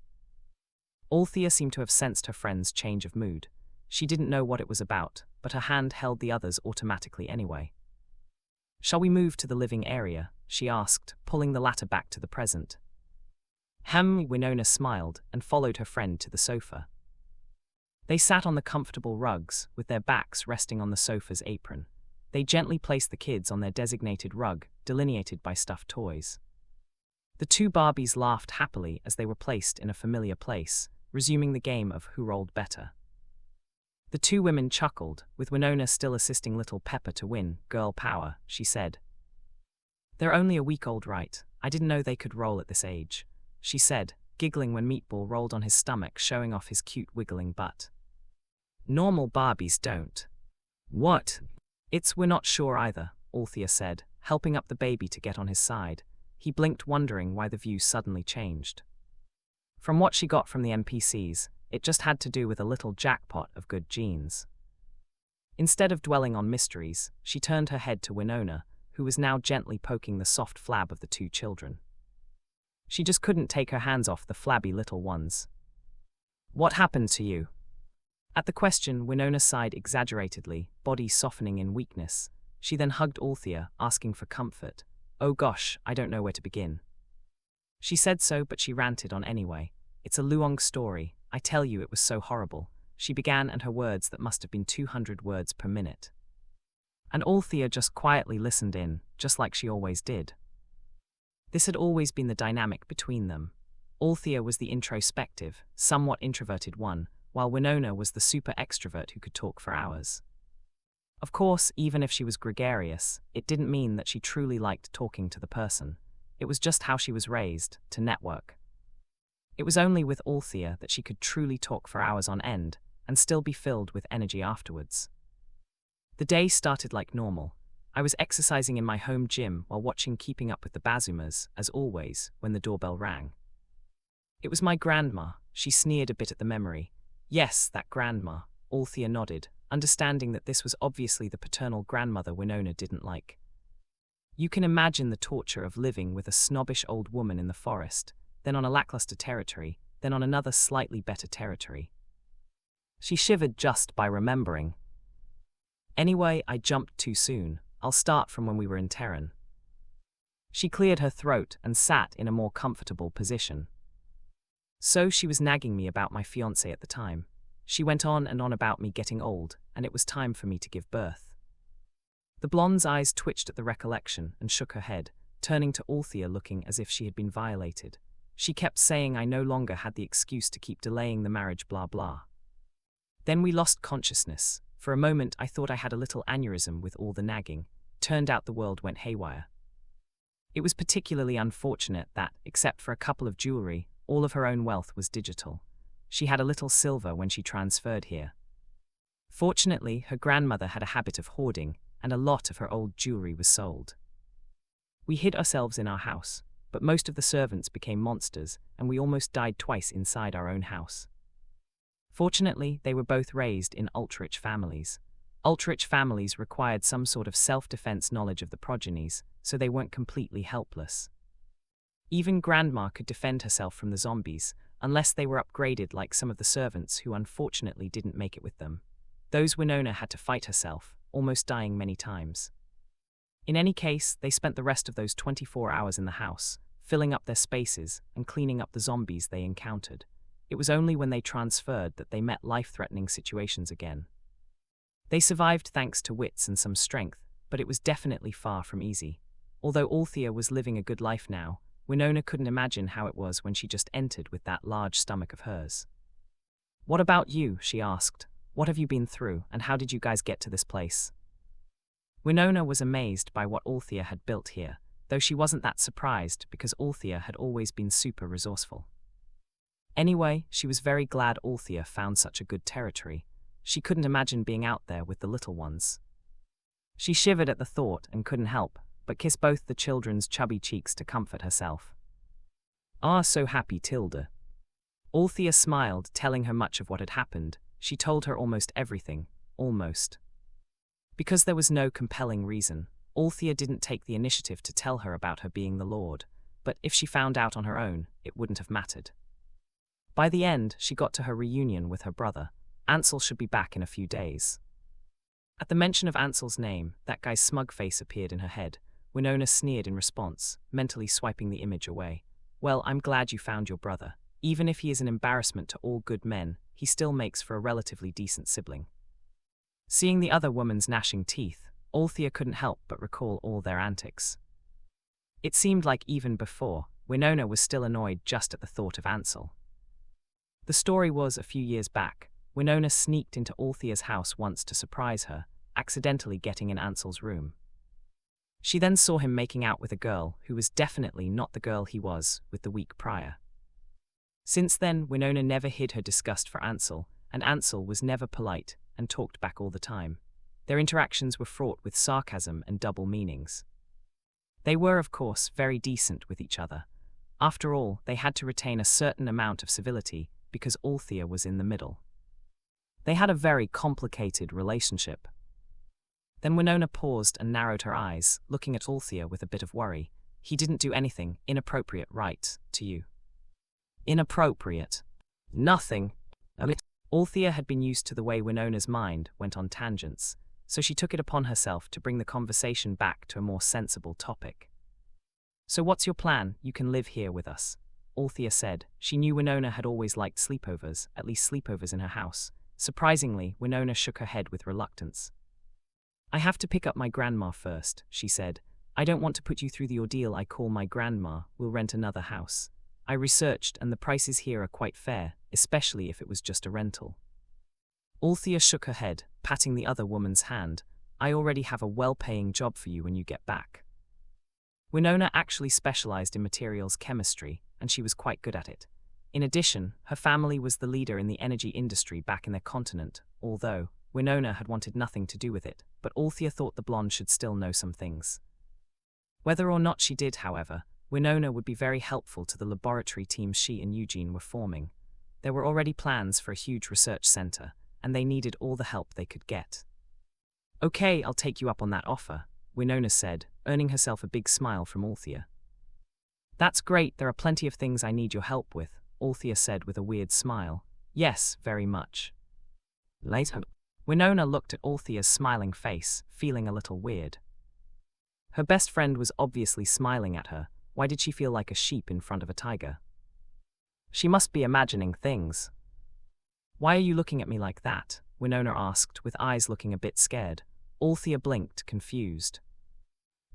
Althea seemed to have sensed her friend's change of mood. She didn't know what it was about, but her hand held the other's automatically anyway. "Shall we move to the living area?" she asked, pulling the latter back to the present. Winona smiled and followed her friend to the sofa. They sat on the comfortable rugs, with their backs resting on the sofa's apron. They gently placed the kids on their designated rug, delineated by stuffed toys. The 2 Barbies laughed happily as they were placed in a familiar place, resuming the game of who rolled better. The 2 women chuckled, with Winona still assisting little Pepper to win. "Girl power," she said. "They're only a week old, right? I didn't know they could roll at this age," she said, giggling when Meatball rolled on his stomach, showing off his cute wiggling butt. "Normal Barbies don't." "What?" We're not sure either," Althea said, helping up the baby to get on his side. He blinked, wondering why the view suddenly changed. From what she got from the NPCs, it just had to do with a little jackpot of good genes. Instead of dwelling on mysteries, she turned her head to Winona, who was now gently poking the soft flab of the 2 children. She just couldn't take her hands off the flabby little ones. "What happened to you?" At the question, Winona sighed exaggeratedly, body softening in weakness. She then hugged Althea, asking for comfort. "Oh gosh, I don't know where to begin." She said so, but she ranted on anyway. "It's a Luong story. I tell you, it was so horrible." she began, and her words that must have been 200 words per minute. And Althea just quietly listened in, just like she always did. This had always been the dynamic between them. Althea was the introspective, somewhat introverted one, while Winona was the super extrovert who could talk for hours. Of course, even if she was gregarious, it didn't mean that she truly liked talking to the person. It was just how she was raised, to network. It was only with Althea that she could truly talk for hours on end, and still be filled with energy afterwards. The day started like normal. I was exercising in my home gym while watching Keeping Up with the Bazumas, as always, when the doorbell rang. It was my grandma. She sneered a bit at the memory. Yes, that grandma. Althea nodded, understanding that this was obviously the paternal grandmother Winona didn't like. You can imagine the torture of living with a snobbish old woman in the forest, then on a lackluster territory, then on another slightly better territory. She shivered just by remembering. Anyway, I jumped too soon. I'll start from when we were in Terran. She cleared her throat and sat in a more comfortable position. So she was nagging me about my fiancé at the time. She went on and on about me getting old, and it was time for me to give birth. The blonde's eyes twitched at the recollection and shook her head, turning to Althea looking as if she had been violated. She kept saying I no longer had the excuse to keep delaying the marriage, blah blah. Then we lost consciousness. For a moment I thought I had a little aneurysm with all the nagging. Turned out the world went haywire. It was particularly unfortunate that, except for a couple of jewelry, all of her own wealth was digital. She had a little silver when she transferred here. Fortunately, her grandmother had a habit of hoarding, and a lot of her old jewelry was sold. We hid ourselves in our house, but most of the servants became monsters, and we almost died twice inside our own house. Fortunately, they were both raised in ultra-rich families. Ultra-rich families required some sort of self-defense knowledge of the progenies, so they weren't completely helpless. Even Grandma could defend herself from the zombies, unless they were upgraded like some of the servants who unfortunately didn't make it with them. Those Winona had to fight herself, almost dying many times. In any case, they spent the rest of those 24 hours in the house, filling up their spaces and cleaning up the zombies they encountered. It was only when they transferred that they met life-threatening situations again. They survived thanks to wits and some strength, but it was definitely far from easy. Although Althea was living a good life now, Winona couldn't imagine how it was when she just entered with that large stomach of hers. "What about you?" she asked. "What have you been through, and how did you guys get to this place?" Winona was amazed by what Althea had built here, though she wasn't that surprised because Althea had always been super resourceful. Anyway, she was very glad Althea found such a good territory. She couldn't imagine being out there with the little ones. She shivered at the thought and couldn't help but kiss both the children's chubby cheeks to comfort herself. "Ah, so happy, Tilda." Althea smiled, telling her much of what had happened. She told her almost everything, almost. Because there was no compelling reason, Althea didn't take the initiative to tell her about her being the Lord, but if she found out on her own, it wouldn't have mattered. By the end, she got to her reunion with her brother. Ansel should be back in a few days. At the mention of Ansel's name, that guy's smug face appeared in her head. Winona sneered in response, mentally swiping the image away. "Well, I'm glad you found your brother. Even if he is an embarrassment to all good men, he still makes for a relatively decent sibling." Seeing the other woman's gnashing teeth, Althea couldn't help but recall all their antics. It seemed like even before, Winona was still annoyed just at the thought of Ansel. The story was, a few years back, Winona sneaked into Althea's house once to surprise her, accidentally getting in Ansel's room. She then saw him making out with a girl who was definitely not the girl he was with the week prior. Since then, Winona never hid her disgust for Ansel, and Ansel was never polite and talked back all the time. Their interactions were fraught with sarcasm and double meanings. They were, of course, very decent with each other. After all, they had to retain a certain amount of civility because Althea was in the middle. They had a very complicated relationship. Then Winona paused and narrowed her eyes, looking at Althea with a bit of worry. "He didn't do anything inappropriate, right, to you?" "Inappropriate? Nothing." Althea had been used to the way Winona's mind went on tangents, so she took it upon herself to bring the conversation back to a more sensible topic. "So what's your plan? You can live here with us," Althea said. She knew Winona had always liked sleepovers, at least sleepovers in her house, Surprisingly, Winona shook her head with reluctance. I have to pick up my grandma first, she said. I don't want to put you through the ordeal I call my grandma. We'll rent another house. I researched, and the prices here are quite fair, especially if it was just a rental. Althea shook her head, patting the other woman's hand. I already have a well-paying job for you when you get back. Winona actually specialized in materials chemistry, and she was quite good at it. In addition, her family was the leader in the energy industry back in their continent, although Winona had wanted nothing to do with it, but Althea thought the blonde should still know some things. Whether or not she did, however, Winona would be very helpful to the laboratory teams she and Eugene were forming. There were already plans for a huge research center, and they needed all the help they could get. Okay, I'll take you up on that offer, Winona said, earning herself a big smile from Althea. That's great, there are plenty of things I need your help with, Althea said with a weird smile. Yes, very much. Later. Winona looked at Althea's smiling face, feeling a little weird. Her best friend was obviously smiling at her. Why did she feel like a sheep in front of a tiger? She must be imagining things. Why are you looking at me like that? Winona asked, with eyes looking a bit scared. Althea blinked, confused.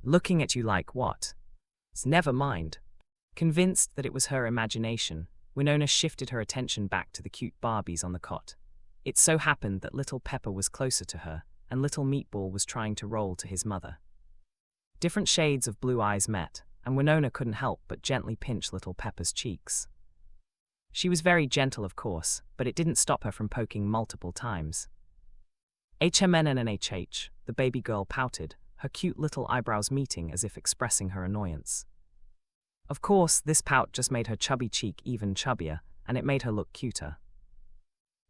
Looking at you like what? Never mind. Convinced that it was her imagination, Winona shifted her attention back to the cute Barbies on the cot. It so happened that little Pepper was closer to her, and little Meatball was trying to roll to his mother. Different shades of blue eyes met, and Winona couldn't help but gently pinch little Pepper's cheeks. She was very gentle, of course, but it didn't stop her from poking multiple times. HMNNNHH, the baby girl pouted, her cute little eyebrows meeting as if expressing her annoyance. Of course, this pout just made her chubby cheek even chubbier, and it made her look cuter.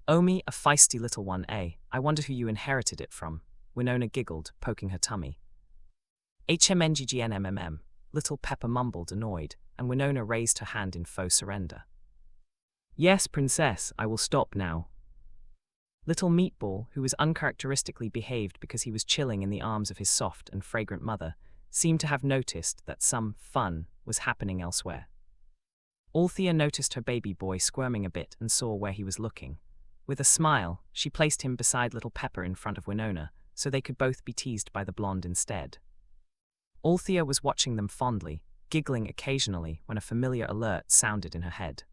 Omi, a feisty little one, I wonder who you inherited it from, Winona giggled, poking her tummy. HMNGGNMMM, little Pepper mumbled, annoyed, and Winona raised her hand in faux surrender. Yes, princess, I will stop now. Little Meatball, who was uncharacteristically behaved because he was chilling in the arms of his soft and fragrant mother, seemed to have noticed that some fun was happening elsewhere. Althea noticed her baby boy squirming a bit and saw where he was looking. With a smile, she placed him beside little Pepper in front of Winona, so they could both be teased by the blonde instead. Althea was watching them fondly, giggling occasionally when a familiar alert sounded in her head.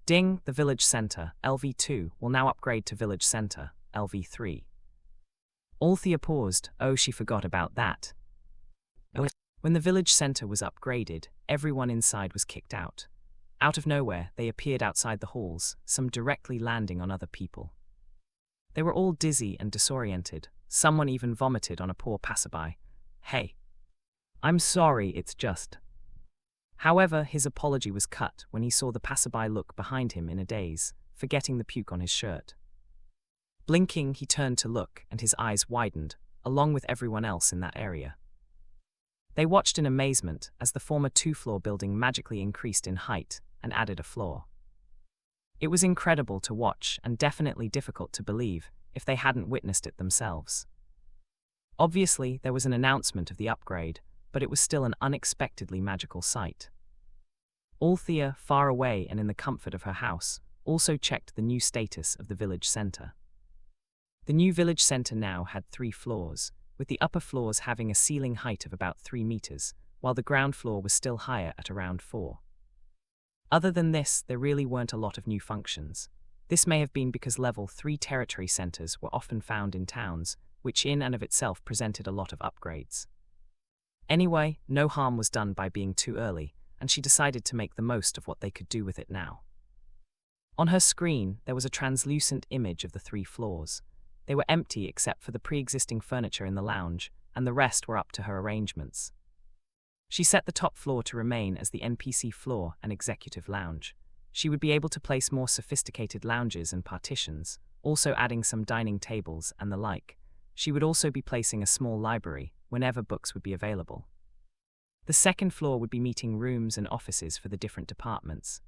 Ding, the village center, LV2, will now upgrade to village center, LV3. Althea paused. Oh, she forgot about that. When the village center was upgraded, everyone inside was kicked out. Out of nowhere, they appeared outside the halls, some directly landing on other people. They were all dizzy and disoriented. Someone even vomited on a poor passerby. Hey. I'm sorry, it's just. However, his apology was cut when he saw the passerby look behind him in a daze, forgetting the puke on his shirt. Blinking, he turned to look, and his eyes widened, along with everyone else in that area. They watched in amazement as the former two-floor building magically increased in height and added a floor. It was incredible to watch and definitely difficult to believe if they hadn't witnessed it themselves. Obviously, there was an announcement of the upgrade, but it was still an unexpectedly magical sight. Althea, far away and in the comfort of her house, also checked the new status of the village center. The new village center now had 3 floors, with the upper floors having a ceiling height of about 3 meters, while the ground floor was still higher at around 4. Other than this, there really weren't a lot of new functions. This may have been because level 3 territory centers were often found in towns, which in and of itself presented a lot of upgrades. Anyway, no harm was done by being too early, and she decided to make the most of what they could do with it now. On her screen, there was a translucent image of the 3 floors. They were empty except for the pre-existing furniture in the lounge, and the rest were up to her arrangements. She set the top floor to remain as the NPC floor and executive lounge. She would be able to place more sophisticated lounges and partitions, also adding some dining tables and the like. She would also be placing a small library, whenever books would be available. The second floor would be meeting rooms and offices for the different departments.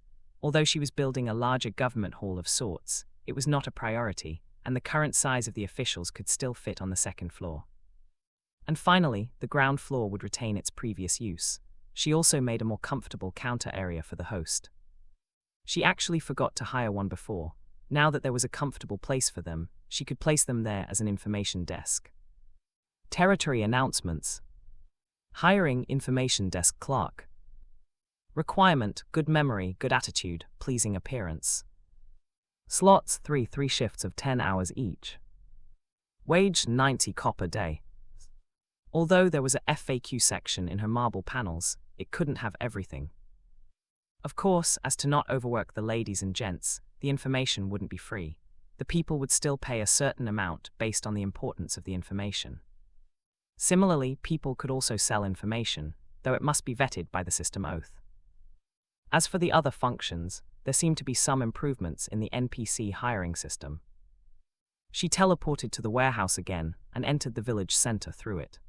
Although she was building a larger government hall of sorts, it was not a priority, and the current size of the officials could still fit on the second floor. And finally, the ground floor would retain its previous use. She also made a more comfortable counter area for the host. She actually forgot to hire one before. Now that there was a comfortable place for them, she could place them there as an information desk. Territory announcements. Hiring information desk clerk. Requirement: good memory, good attitude, pleasing appearance. Slots: 3 shifts of 10 hours each. Wage: 90 copper day. Although there was a FAQ section in her marble panels, it couldn't have everything. Of course, as to not overwork the ladies and gents, the information wouldn't be free. The people would still pay a certain amount based on the importance of the information. Similarly, people could also sell information, though it must be vetted by the system oath. As for the other functions, there seemed to be some improvements in the NPC hiring system. She teleported to the warehouse again and entered the village center through it.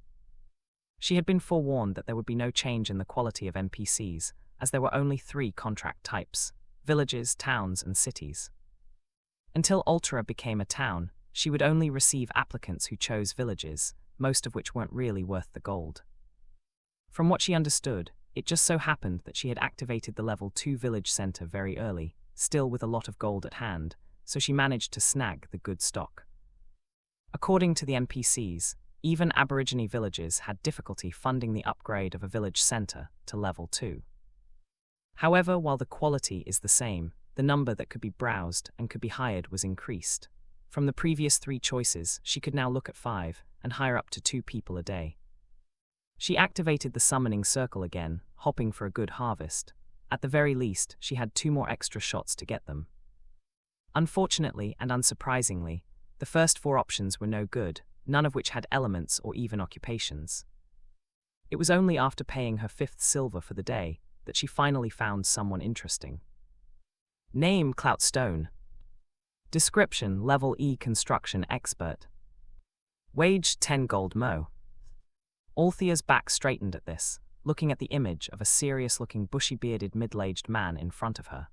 She had been forewarned that there would be no change in the quality of NPCs, as there were only 3 contract types: villages, towns, and cities. Until Althea became a town, she would only receive applicants who chose villages, most of which weren't really worth the gold. From what she understood, it just so happened that she had activated the level 2 village center very early, still with a lot of gold at hand, so she managed to snag the good stock. According to the NPCs, even Aborigine villages had difficulty funding the upgrade of a village center to level 2. However, while the quality is the same, the number that could be browsed and could be hired was increased. From the previous 3 choices, she could now look at 5 and hire up to 2 people a day. She activated the summoning circle again, hoping for a good harvest. At the very least, she had 2 more extra shots to get them. Unfortunately and unsurprisingly, the first 4 options were no good, none of which had elements or even occupations. It was only after paying her 5th silver for the day that she finally found someone interesting. Name: Cloutstone. Description: Level E construction expert. Wage: 10 gold mo. Althea's back straightened at this, looking at the image of a serious-looking bushy-bearded middle-aged man in front of her.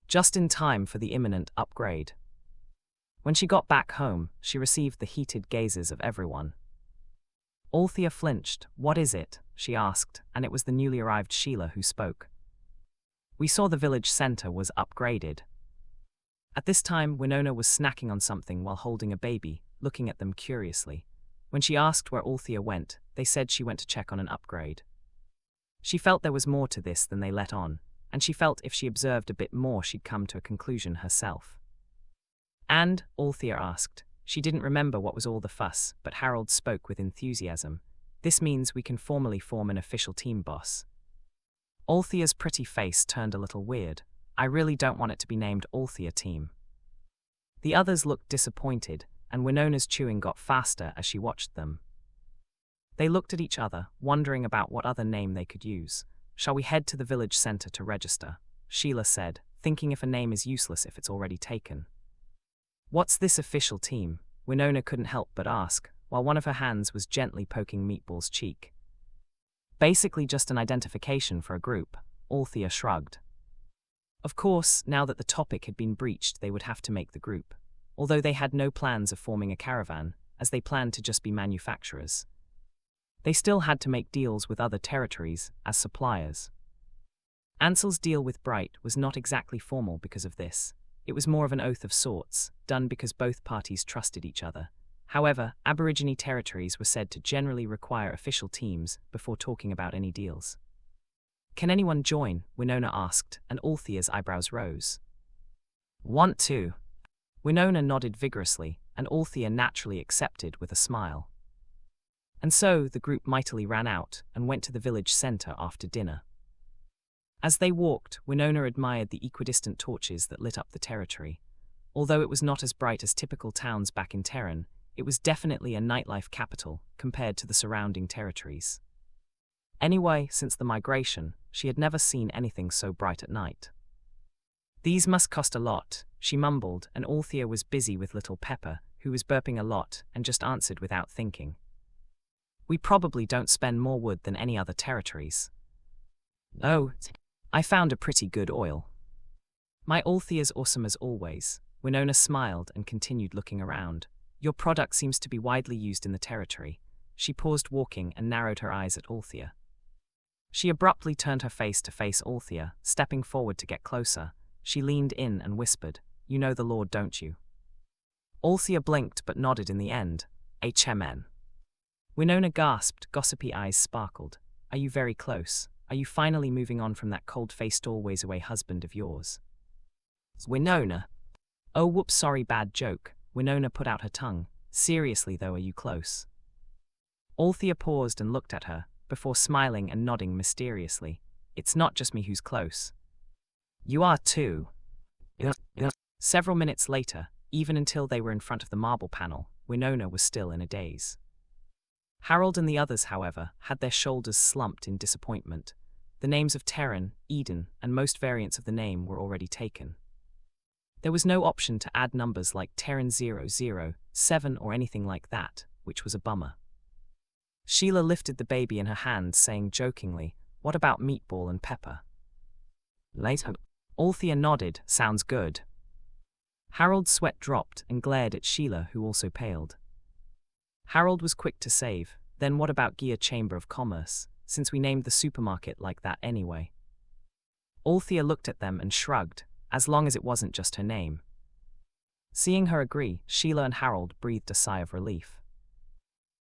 Just in time for the imminent upgrade. When she got back home, she received the heated gazes of everyone. Althea flinched. "What is it?" she asked, and it was the newly arrived Sheila who spoke. "We saw the village center was upgraded." At this time, Winona was snacking on something while holding a baby, looking at them curiously. When she asked where Althea went, they said she went to check on an upgrade. She felt there was more to this than they let on, and she felt if she observed a bit more she'd come to a conclusion herself. "And?" Althea asked. She didn't remember what was all the fuss, but Harold spoke with enthusiasm. "This means we can formally form an official team, boss." Althea's pretty face turned a little weird. "I really don't want it to be named Althea Team." The others looked disappointed, and Winona's chewing got faster as she watched them. They looked at each other, wondering about what other name they could use. "Shall we head to the village center to register?" Sheila said, thinking if a name is useless if it's already taken. "What's this official team?" Winona couldn't help but ask, while one of her hands was gently poking Meatball's cheek. "Basically just an identification for a group," Althea shrugged. Of course, now that the topic had been breached, they would have to make the group, although they had no plans of forming a caravan, as they planned to just be manufacturers. They still had to make deals with other territories as suppliers. Ansel's deal with Bright was not exactly formal because of this. It was more of an oath of sorts, done because both parties trusted each other. However, Aborigine territories were said to generally require official teams before talking about any deals. "Can anyone join?" Winona asked, and Althea's eyebrows rose. "Want to?" Winona nodded vigorously, and Althea naturally accepted with a smile. And so the group mightily ran out and went to the village center after dinner. As they walked, Winona admired the equidistant torches that lit up the territory. Although it was not as bright as typical towns back in Terran, it was definitely a nightlife capital compared to the surrounding territories. Anyway, since the migration, she had never seen anything so bright at night. "These must cost a lot," she mumbled, and Althea was busy with little Pepper, who was burping a lot and just answered without thinking. "We probably don't spend more wood than any other territories." "Oh, I found a pretty good oil." "My Althea's awesome as always." Winona smiled and continued looking around. "Your product seems to be widely used in the territory." She paused walking and narrowed her eyes at Althea. She abruptly turned her face to face Althea, stepping forward to get closer. She leaned in and whispered, You know the Lord, don't you? Althea blinked but nodded in the end. HMN. Winona gasped, gossipy eyes sparkled. Are you very close? Are you finally moving on from that cold-faced always-away husband of yours? Winona. Oh whoops, sorry, bad joke. Winona put out her tongue. Seriously though, are you close? Althea paused and looked at her, before smiling and nodding mysteriously. It's not just me who's close. You are too. Several minutes later, even until they were in front of the marble panel, Winona was still in a daze. Harold and the others, however, had their shoulders slumped in disappointment. The names of Terran, Eden, and most variants of the name were already taken. There was no option to add numbers like Terran 007 or anything like that, which was a bummer. Sheila lifted the baby in her hands, saying jokingly, "What about Meatball and Pepper?" Later. Althea nodded, "Sounds good." Harold's sweat dropped and glared at Sheila, who also paled. Harold was quick to save. Then what about Gia Chamber of Commerce, since we named the supermarket like that anyway? Althea looked at them and shrugged, as long as it wasn't just her name. Seeing her agree, Sheila and Harold breathed a sigh of relief.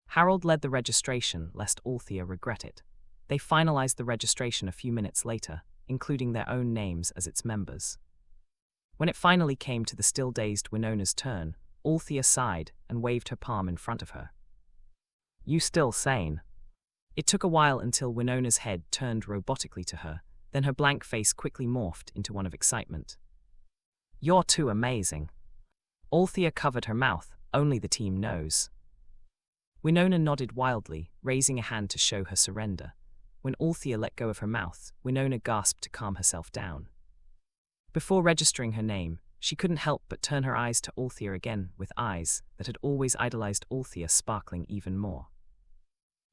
Harold led the registration, lest Althea regret it. They finalized the registration a few minutes later, including their own names as its members. When it finally came to the still-dazed Winona's turn, Althea sighed and waved her palm in front of her. You still sane? It took a while until Winona's head turned robotically to her, then her blank face quickly morphed into one of excitement. You're too amazing. Althea covered her mouth, only the team knows. Winona nodded wildly, raising a hand to show her surrender. When Althea let go of her mouth, Winona gasped to calm herself down. Before registering her name, she couldn't help but turn her eyes to Althea again, with eyes that had always idolized Althea sparkling even more.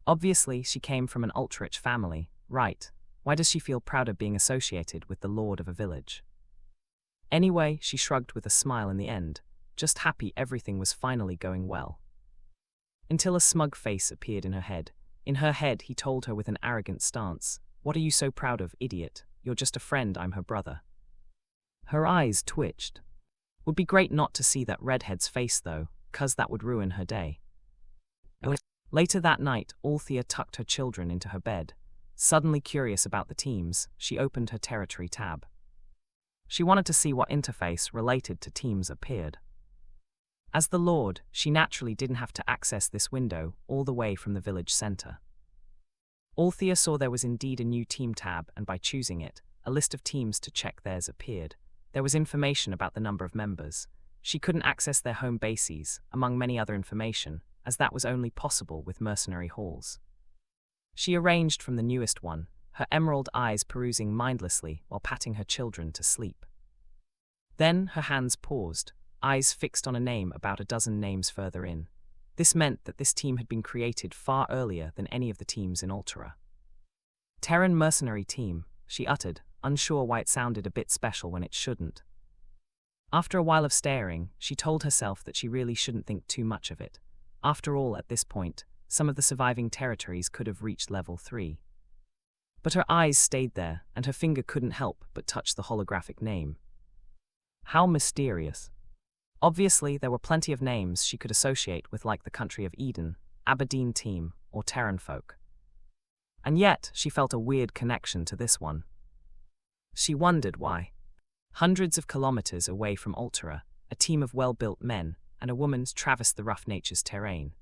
Obviously, she came from an ultra-rich family, right? Why does she feel prouder being associated with the lord of a village? Anyway, she shrugged with a smile in the end, just happy everything was finally going well. Until a smug face appeared in her head. In her head, he told her with an arrogant stance, "What are you so proud of, idiot? You're just a friend, I'm her brother." Her eyes twitched. Would be great not to see that redhead's face though, 'cause that would ruin her day. Later that night, Althea tucked her children into her bed. Suddenly curious about the teams, she opened her territory tab. She wanted to see what interface related to teams appeared. As the Lord, she naturally didn't have to access this window all the way from the village center. Althea saw there was indeed a new team tab, and by choosing it, a list of teams to check theirs appeared. There was information about the number of members. She couldn't access their home bases, among many other information, as that was only possible with mercenary halls. She arranged from the newest one, her emerald eyes perusing mindlessly while patting her children to sleep. Then her hands paused, eyes fixed on a name about a dozen names further in. This meant that this team had been created far earlier than any of the teams in Altera. Terran Mercenary Team, she uttered, unsure why it sounded a bit special when it shouldn't. After a while of staring, she told herself that she really shouldn't think too much of it. After all, at this point, some of the surviving territories could have reached level 3. But her eyes stayed there, and her finger couldn't help but touch the holographic name. How mysterious. Obviously, there were plenty of names she could associate with, like the Country of Eden, Aberdeen Team, or Terran folk. And yet, she felt a weird connection to this one. She wondered why. Hundreds of kilometers away from Altera, a team of well-built men and a woman traversed the rough nature's terrain.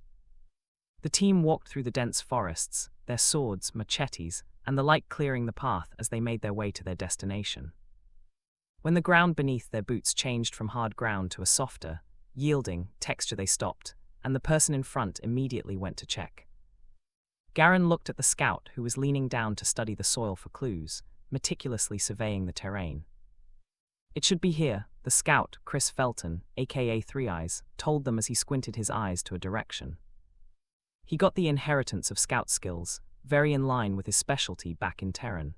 The team walked through the dense forests, their swords, machetes, and the like clearing the path as they made their way to their destination. When the ground beneath their boots changed from hard ground to a softer, yielding texture, they stopped, and the person in front immediately went to check. Garen looked at the scout, who was leaning down to study the soil for clues, meticulously surveying the terrain. It should be here, the scout, Chris Felton, aka Three Eyes, told them as he squinted his eyes to a direction. He got the inheritance of scout skills, very in line with his specialty back in Terran.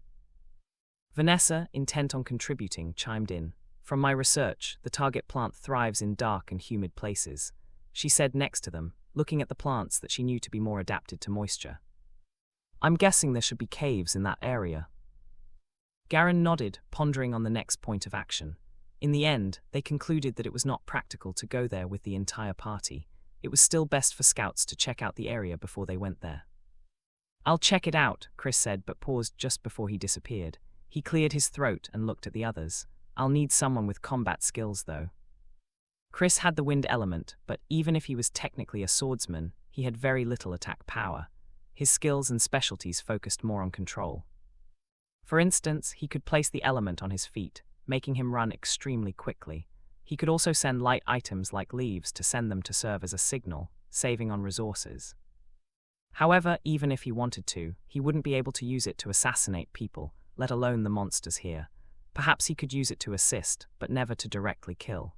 Vanessa, intent on contributing, chimed in. From my research, the target plant thrives in dark and humid places, she said next to them, looking at the plants that she knew to be more adapted to moisture. I'm guessing there should be caves in that area. Garen nodded, pondering on the next point of action. In the end, they concluded that it was not practical to go there with the entire party. It was still best for scouts to check out the area before they went there. "I'll check it out," Chris said, but paused just before he disappeared. He cleared his throat and looked at the others. "I'll need someone with combat skills, though." Chris had the wind element, but even if he was technically a swordsman, he had very little attack power. His skills and specialties focused more on control. For instance, he could place the element on his feet, making him run extremely quickly. He could also send light items like leaves to send them to serve as a signal, saving on resources. However, even if he wanted to, he wouldn't be able to use it to assassinate people, let alone the monsters here. Perhaps he could use it to assist, but never to directly kill.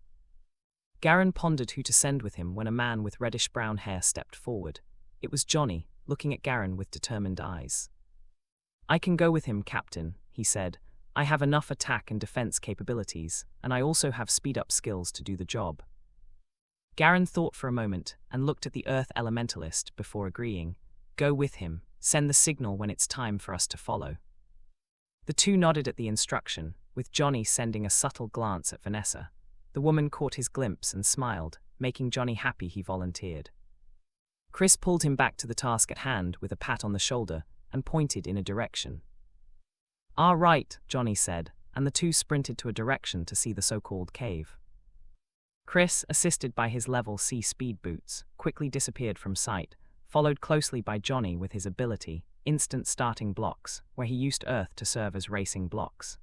Garen pondered who to send with him when a man with reddish-brown hair stepped forward. It was Johnny, looking at Garen with determined eyes. "I can go with him, Captain," he said. "I have enough attack and defense capabilities, and I also have speed-up skills to do the job." Garen thought for a moment and looked at the Earth Elementalist before agreeing. "Go with him. Send the signal when it's time for us to follow." The two nodded at the instruction, with Johnny sending a subtle glance at Vanessa. The woman caught his glimpse and smiled, making Johnny happy he volunteered. Chris pulled him back to the task at hand with a pat on the shoulder and pointed in a direction. "Ah, right," Johnny said, and the two sprinted to a direction to see the so-called cave. Chris, assisted by his level C speed boots, quickly disappeared from sight, followed closely by Johnny with his ability, Instant Starting Blocks, where he used Earth to serve as racing blocks.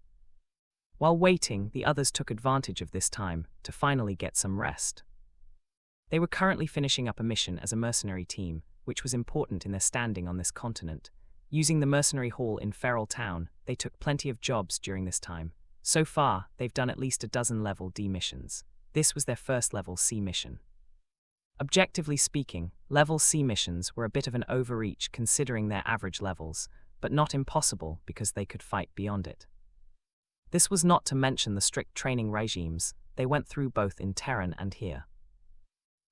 While waiting, the others took advantage of this time to finally get some rest. They were currently finishing up a mission as a mercenary team, which was important in their standing on this continent. Using the mercenary hall in Feral Town, they took plenty of jobs during this time. So far, they've done at least a dozen level D missions. This was their first level C mission. Objectively speaking, level C missions were a bit of an overreach considering their average levels, but not impossible because they could fight beyond it. This was not to mention the strict training regimes they went through both in Terran and here.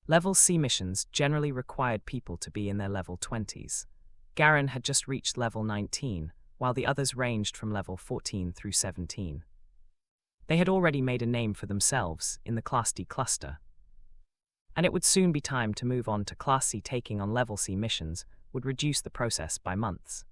Level C missions generally required people to be in their level 20s. Garen had just reached level 19, while the others ranged from level 14 through 17. They had already made a name for themselves in the Class D cluster, and it would soon be time to move on to Class C. Taking on level C missions would reduce the process by months.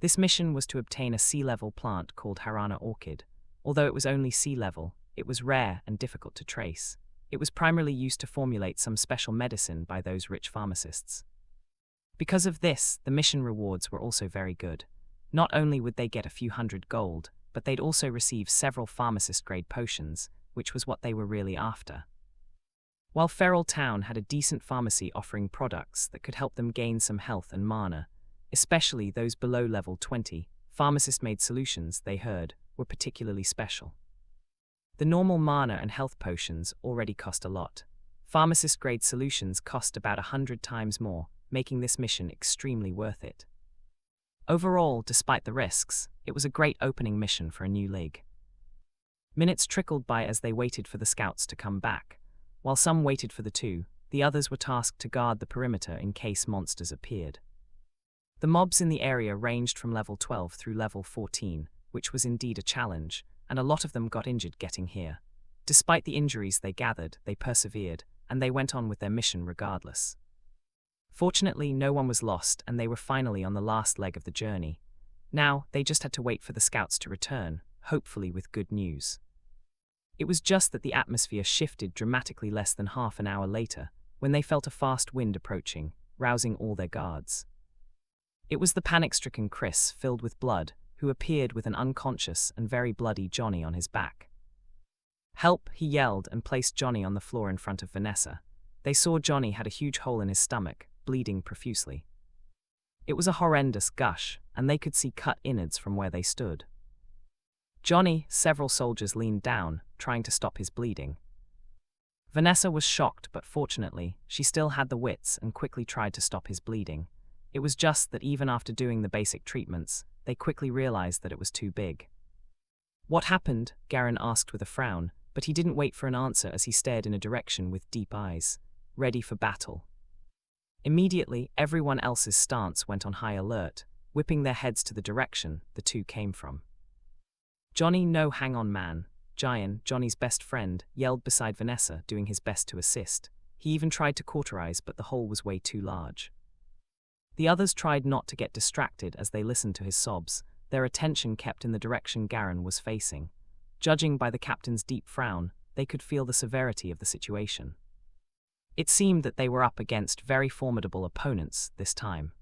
This mission was to obtain a sea-level plant called Harana Orchid. Although it was only sea-level, it was rare and difficult to trace. It was primarily used to formulate some special medicine by those rich pharmacists. Because of this, the mission rewards were also very good. Not only would they get a few hundred gold, but they'd also receive several pharmacist-grade potions, which was what they were really after. While Feral Town had a decent pharmacy offering products that could help them gain some health and mana, especially those below level 20, pharmacist-made solutions, they heard, were particularly special. The normal mana and health potions already cost a lot. Pharmacist-grade solutions cost about 100 times more, making this mission extremely worth it. Overall, despite the risks, it was a great opening mission for a new league. Minutes trickled by as they waited for the scouts to come back. While some waited for the two, the others were tasked to guard the perimeter in case monsters appeared. The mobs in the area ranged from level 12 through level 14, which was indeed a challenge, and a lot of them got injured getting here. Despite the injuries they gathered, they persevered, and they went on with their mission regardless. Fortunately, no one was lost, and they were finally on the last leg of the journey. Now, they just had to wait for the scouts to return, hopefully with good news. It was just that the atmosphere shifted dramatically less than half an hour later, when they felt a fast wind approaching, rousing all their guards. It was the panic-stricken Chris, filled with blood, who appeared with an unconscious and very bloody Johnny on his back. "Help!" he yelled and placed Johnny on the floor in front of Vanessa. They saw Johnny had a huge hole in his stomach, bleeding profusely. It was a horrendous gush, and they could see cut innards from where they stood. Johnny, several soldiers leaned down, trying to stop his bleeding. Vanessa was shocked, but fortunately, she still had the wits and quickly tried to stop his bleeding. It was just that even after doing the basic treatments, they quickly realized that it was too big. "What happened?" Garen asked with a frown, but he didn't wait for an answer as he stared in a direction with deep eyes, ready for battle. Immediately, everyone else's stance went on high alert, whipping their heads to the direction the two came from. "Johnny, no, hang on, man. Giant, Johnny's best friend, yelled beside Vanessa, doing his best to assist. He even tried to cauterize, but the hole was way too large. The others tried not to get distracted as they listened to his sobs, their attention kept in the direction Garen was facing. Judging by the captain's deep frown, they could feel the severity of the situation. It seemed that they were up against very formidable opponents this time.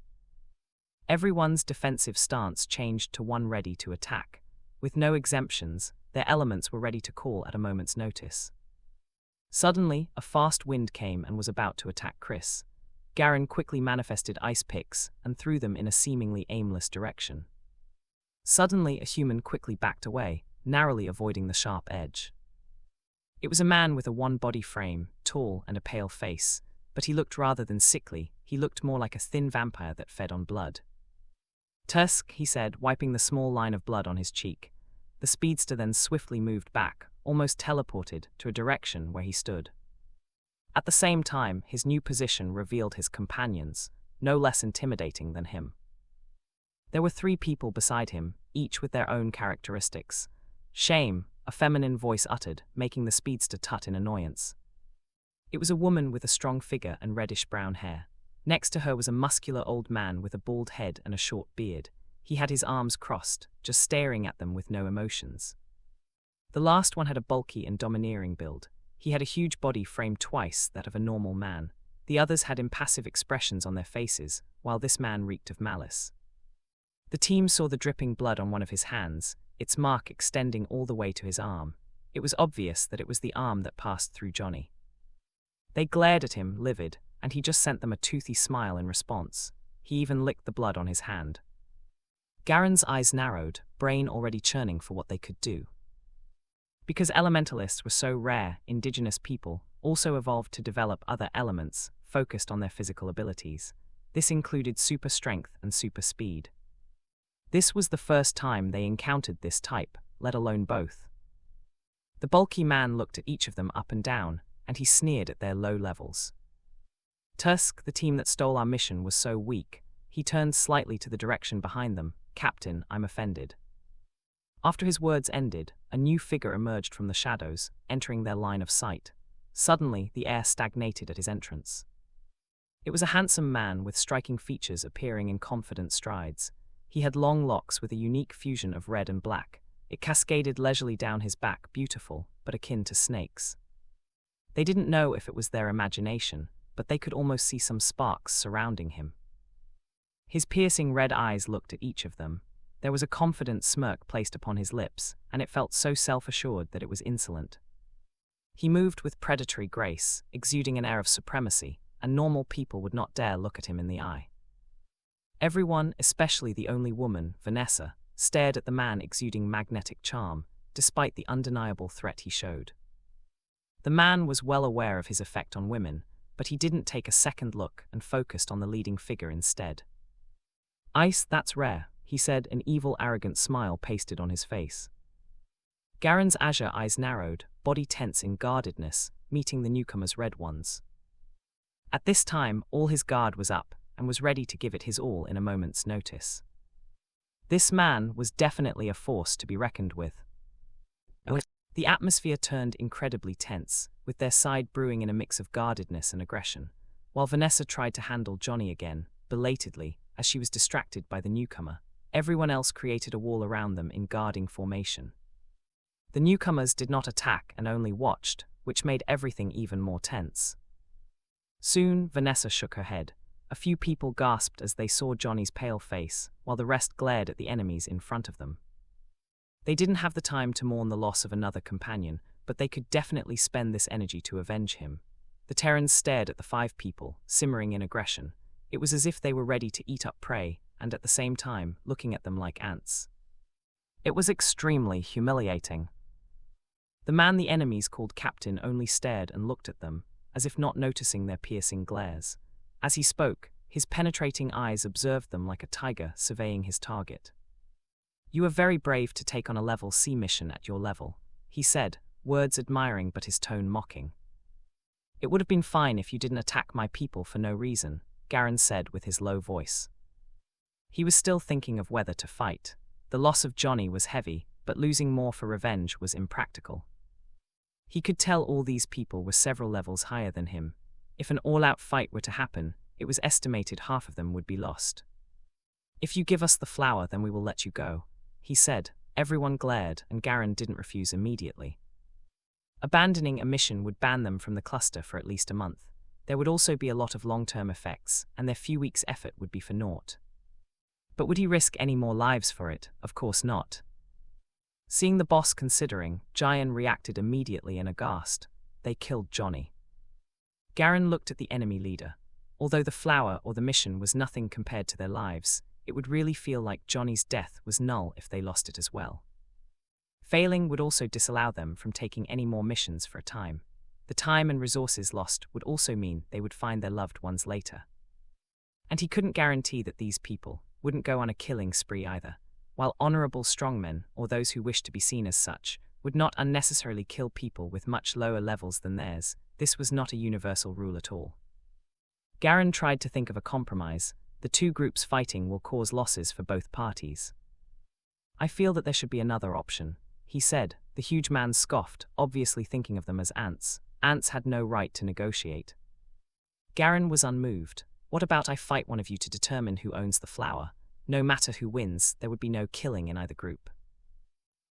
Everyone's defensive stance changed to one ready to attack. With no exemptions, their elements were ready to call at a moment's notice. Suddenly, a fast wind came and was about to attack Chris. Garen quickly manifested ice picks and threw them in a seemingly aimless direction. Suddenly, a human quickly backed away, narrowly avoiding the sharp edge. It was a man with a one-body frame, tall and a pale face, but he looked rather than sickly, he looked more like a thin vampire that fed on blood. "Tusk," he said, wiping the small line of blood on his cheek. The speedster then swiftly moved back, almost teleported, to a direction where he stood. At the same time, his new position revealed his companions, no less intimidating than him. There were 3 people beside him, each with their own characteristics. "Shame," a feminine voice uttered, making the speedster tut in annoyance. It was a woman with a strong figure and reddish-brown hair. Next to her was a muscular old man with a bald head and a short beard. He had his arms crossed, just staring at them with no emotions. The last one had a bulky and domineering build. He had a huge body framed twice that of a normal man. The others had impassive expressions on their faces, while this man reeked of malice. The team saw the dripping blood on one of his hands, its mark extending all the way to his arm. It was obvious that it was the arm that passed through Johnny. They glared at him, livid, and he just sent them a toothy smile in response. He even licked the blood on his hand. Garen's eyes narrowed, brain already churning for what they could do. Because elementalists were so rare, indigenous people also evolved to develop other elements focused on their physical abilities. This included super strength and super speed. This was the first time they encountered this type, let alone both. The bulky man looked at each of them up and down, and he sneered at their low levels. "Tusk, the team that stole our mission was so weak." He turned slightly to the direction behind them. "Captain, I'm offended." After his words ended, a new figure emerged from the shadows, entering their line of sight. Suddenly, the air stagnated at his entrance. It was a handsome man with striking features appearing in confident strides. He had long locks with a unique fusion of red and black. It cascaded leisurely down his back, beautiful, but akin to snakes. They didn't know if it was their imagination, but they could almost see some sparks surrounding him. His piercing red eyes looked at each of them. There was a confident smirk placed upon his lips, and it felt so self-assured that it was insolent. He moved with predatory grace, exuding an air of supremacy, and normal people would not dare look at him in the eye. Everyone, especially the only woman, Vanessa, stared at the man exuding magnetic charm, despite the undeniable threat he showed. The man was well aware of his effect on women, but he didn't take a second look and focused on the leading figure instead. "Ice, that's rare," he said, an evil, arrogant smile pasted on his face. Garen's azure eyes narrowed, body tense in guardedness, meeting the newcomer's red ones. At this time, all his guard was up, and was ready to give it his all in a moment's notice. This man was definitely a force to be reckoned with. The atmosphere turned incredibly tense, with their side brewing in a mix of guardedness and aggression, while Vanessa tried to handle Johnny again, belatedly, as she was distracted by the newcomer. Everyone else created a wall around them in guarding formation. The newcomers did not attack and only watched, which made everything even more tense. Soon, Vanessa shook her head. A few people gasped as they saw Johnny's pale face, while the rest glared at the enemies in front of them. They didn't have the time to mourn the loss of another companion, but they could definitely spend this energy to avenge him. The Terrans stared at the 5 people, simmering in aggression. It was as if they were ready to eat up prey, and at the same time, looking at them like ants. It was extremely humiliating. The man the enemies called Captain only stared and looked at them, as if not noticing their piercing glares. As he spoke, his penetrating eyes observed them like a tiger surveying his target. "You are very brave to take on a level C mission at your level," he said, words admiring but his tone mocking. "It would have been fine if you didn't attack my people for no reason," Garen said with his low voice. He was still thinking of whether to fight. The loss of Johnny was heavy, but losing more for revenge was impractical. He could tell all these people were several levels higher than him. If an all-out fight were to happen, it was estimated half of them would be lost. "If you give us the flower, then we will let you go," he said. Everyone glared, and Garen didn't refuse immediately. Abandoning a mission would ban them from the cluster for at least a month. There would also be a lot of long-term effects, and their few weeks' effort would be for naught. But would he risk any more lives for it? Of course not. Seeing the boss considering, Jian reacted immediately and aghast. They killed Johnny. Garen looked at the enemy leader. Although the flower or the mission was nothing compared to their lives, it would really feel like Johnny's death was null if they lost it as well. Failing would also disallow them from taking any more missions for a time. The time and resources lost would also mean they would find their loved ones later. And he couldn't guarantee that these people wouldn't go on a killing spree either. While honorable strongmen, or those who wished to be seen as such, would not unnecessarily kill people with much lower levels than theirs, this was not a universal rule at all. Garen tried to think of a compromise. The two groups fighting will cause losses for both parties. "I feel that there should be another option," he said. The huge man scoffed, obviously thinking of them as ants. Ants had no right to negotiate. Garen was unmoved. "What about I fight one of you to determine who owns the flower? No matter who wins, there would be no killing in either group."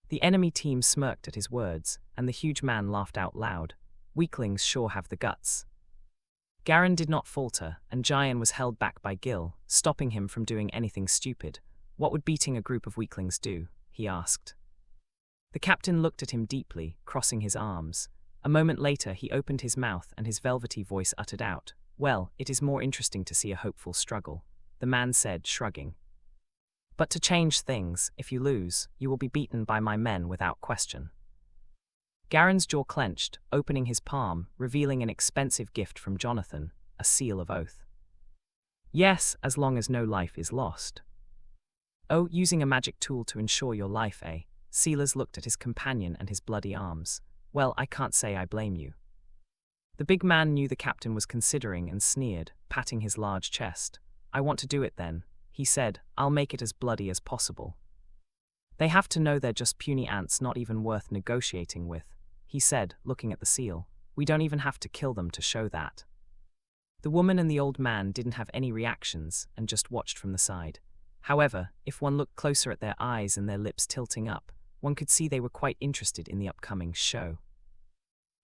The enemy team smirked at his words, and the huge man laughed out loud. "Weaklings sure have the guts." Garen did not falter, and Jian was held back by Gil, stopping him from doing anything stupid. "What would beating a group of weaklings do?" he asked. The captain looked at him deeply, crossing his arms. A moment later he opened his mouth and his velvety voice uttered out, "Well, it is more interesting to see a hopeful struggle," the man said, shrugging. "But to change things, if you lose, you will be beaten by my men without question." Garen's jaw clenched, opening his palm, revealing an expensive gift from Jonathan, a seal of oath. "Yes, as long as no life is lost." "Oh, using a magic tool to ensure your life, eh?" Silas looked at his companion and his bloody arms. "Well, I can't say I blame you." The big man knew the captain was considering and sneered, patting his large chest. "I want to do it then," he said. "I'll make it as bloody as possible." "They have to know they're just puny ants not even worth negotiating with," he said, looking at the seal. "We don't even have to kill them to show that." The woman and the old man didn't have any reactions and just watched from the side. However, if one looked closer at their eyes and their lips tilting up, one could see they were quite interested in the upcoming show.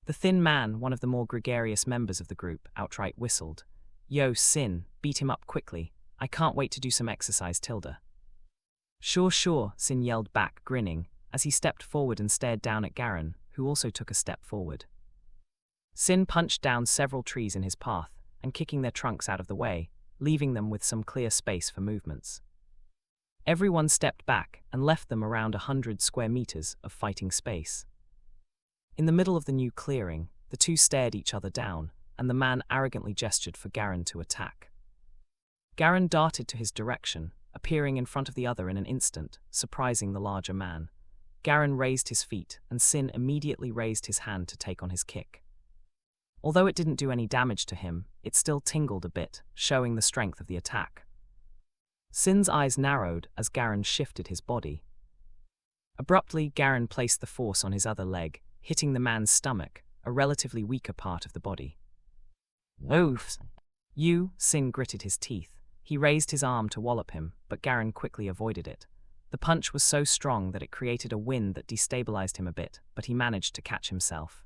The thin man, one of the more gregarious members of the group, outright whistled. "Yo, Sin, beat him up quickly. I can't wait to do some exercise, Tilda." "Sure, sure," Sin yelled back, grinning, as he stepped forward and stared down at Garen, who also took a step forward. Sin punched down several trees in his path, and kicking their trunks out of the way, leaving them with some clear space for movements. Everyone stepped back and left them around 100 square meters of fighting space. In the middle of the new clearing, the two stared each other down, and the man arrogantly gestured for Garen to attack. Garen darted to his direction, appearing in front of the other in an instant, surprising the larger man. Garen raised his feet, and Sin immediately raised his hand to take on his kick. Although it didn't do any damage to him, it still tingled a bit, showing the strength of the attack. Sin's eyes narrowed as Garen shifted his body. Abruptly, Garen placed the force on his other leg, hitting the man's stomach, a relatively weaker part of the body. "Oof! You," Sin gritted his teeth. He raised his arm to wallop him, but Garen quickly avoided it. The punch was so strong that it created a wind that destabilized him a bit, but he managed to catch himself.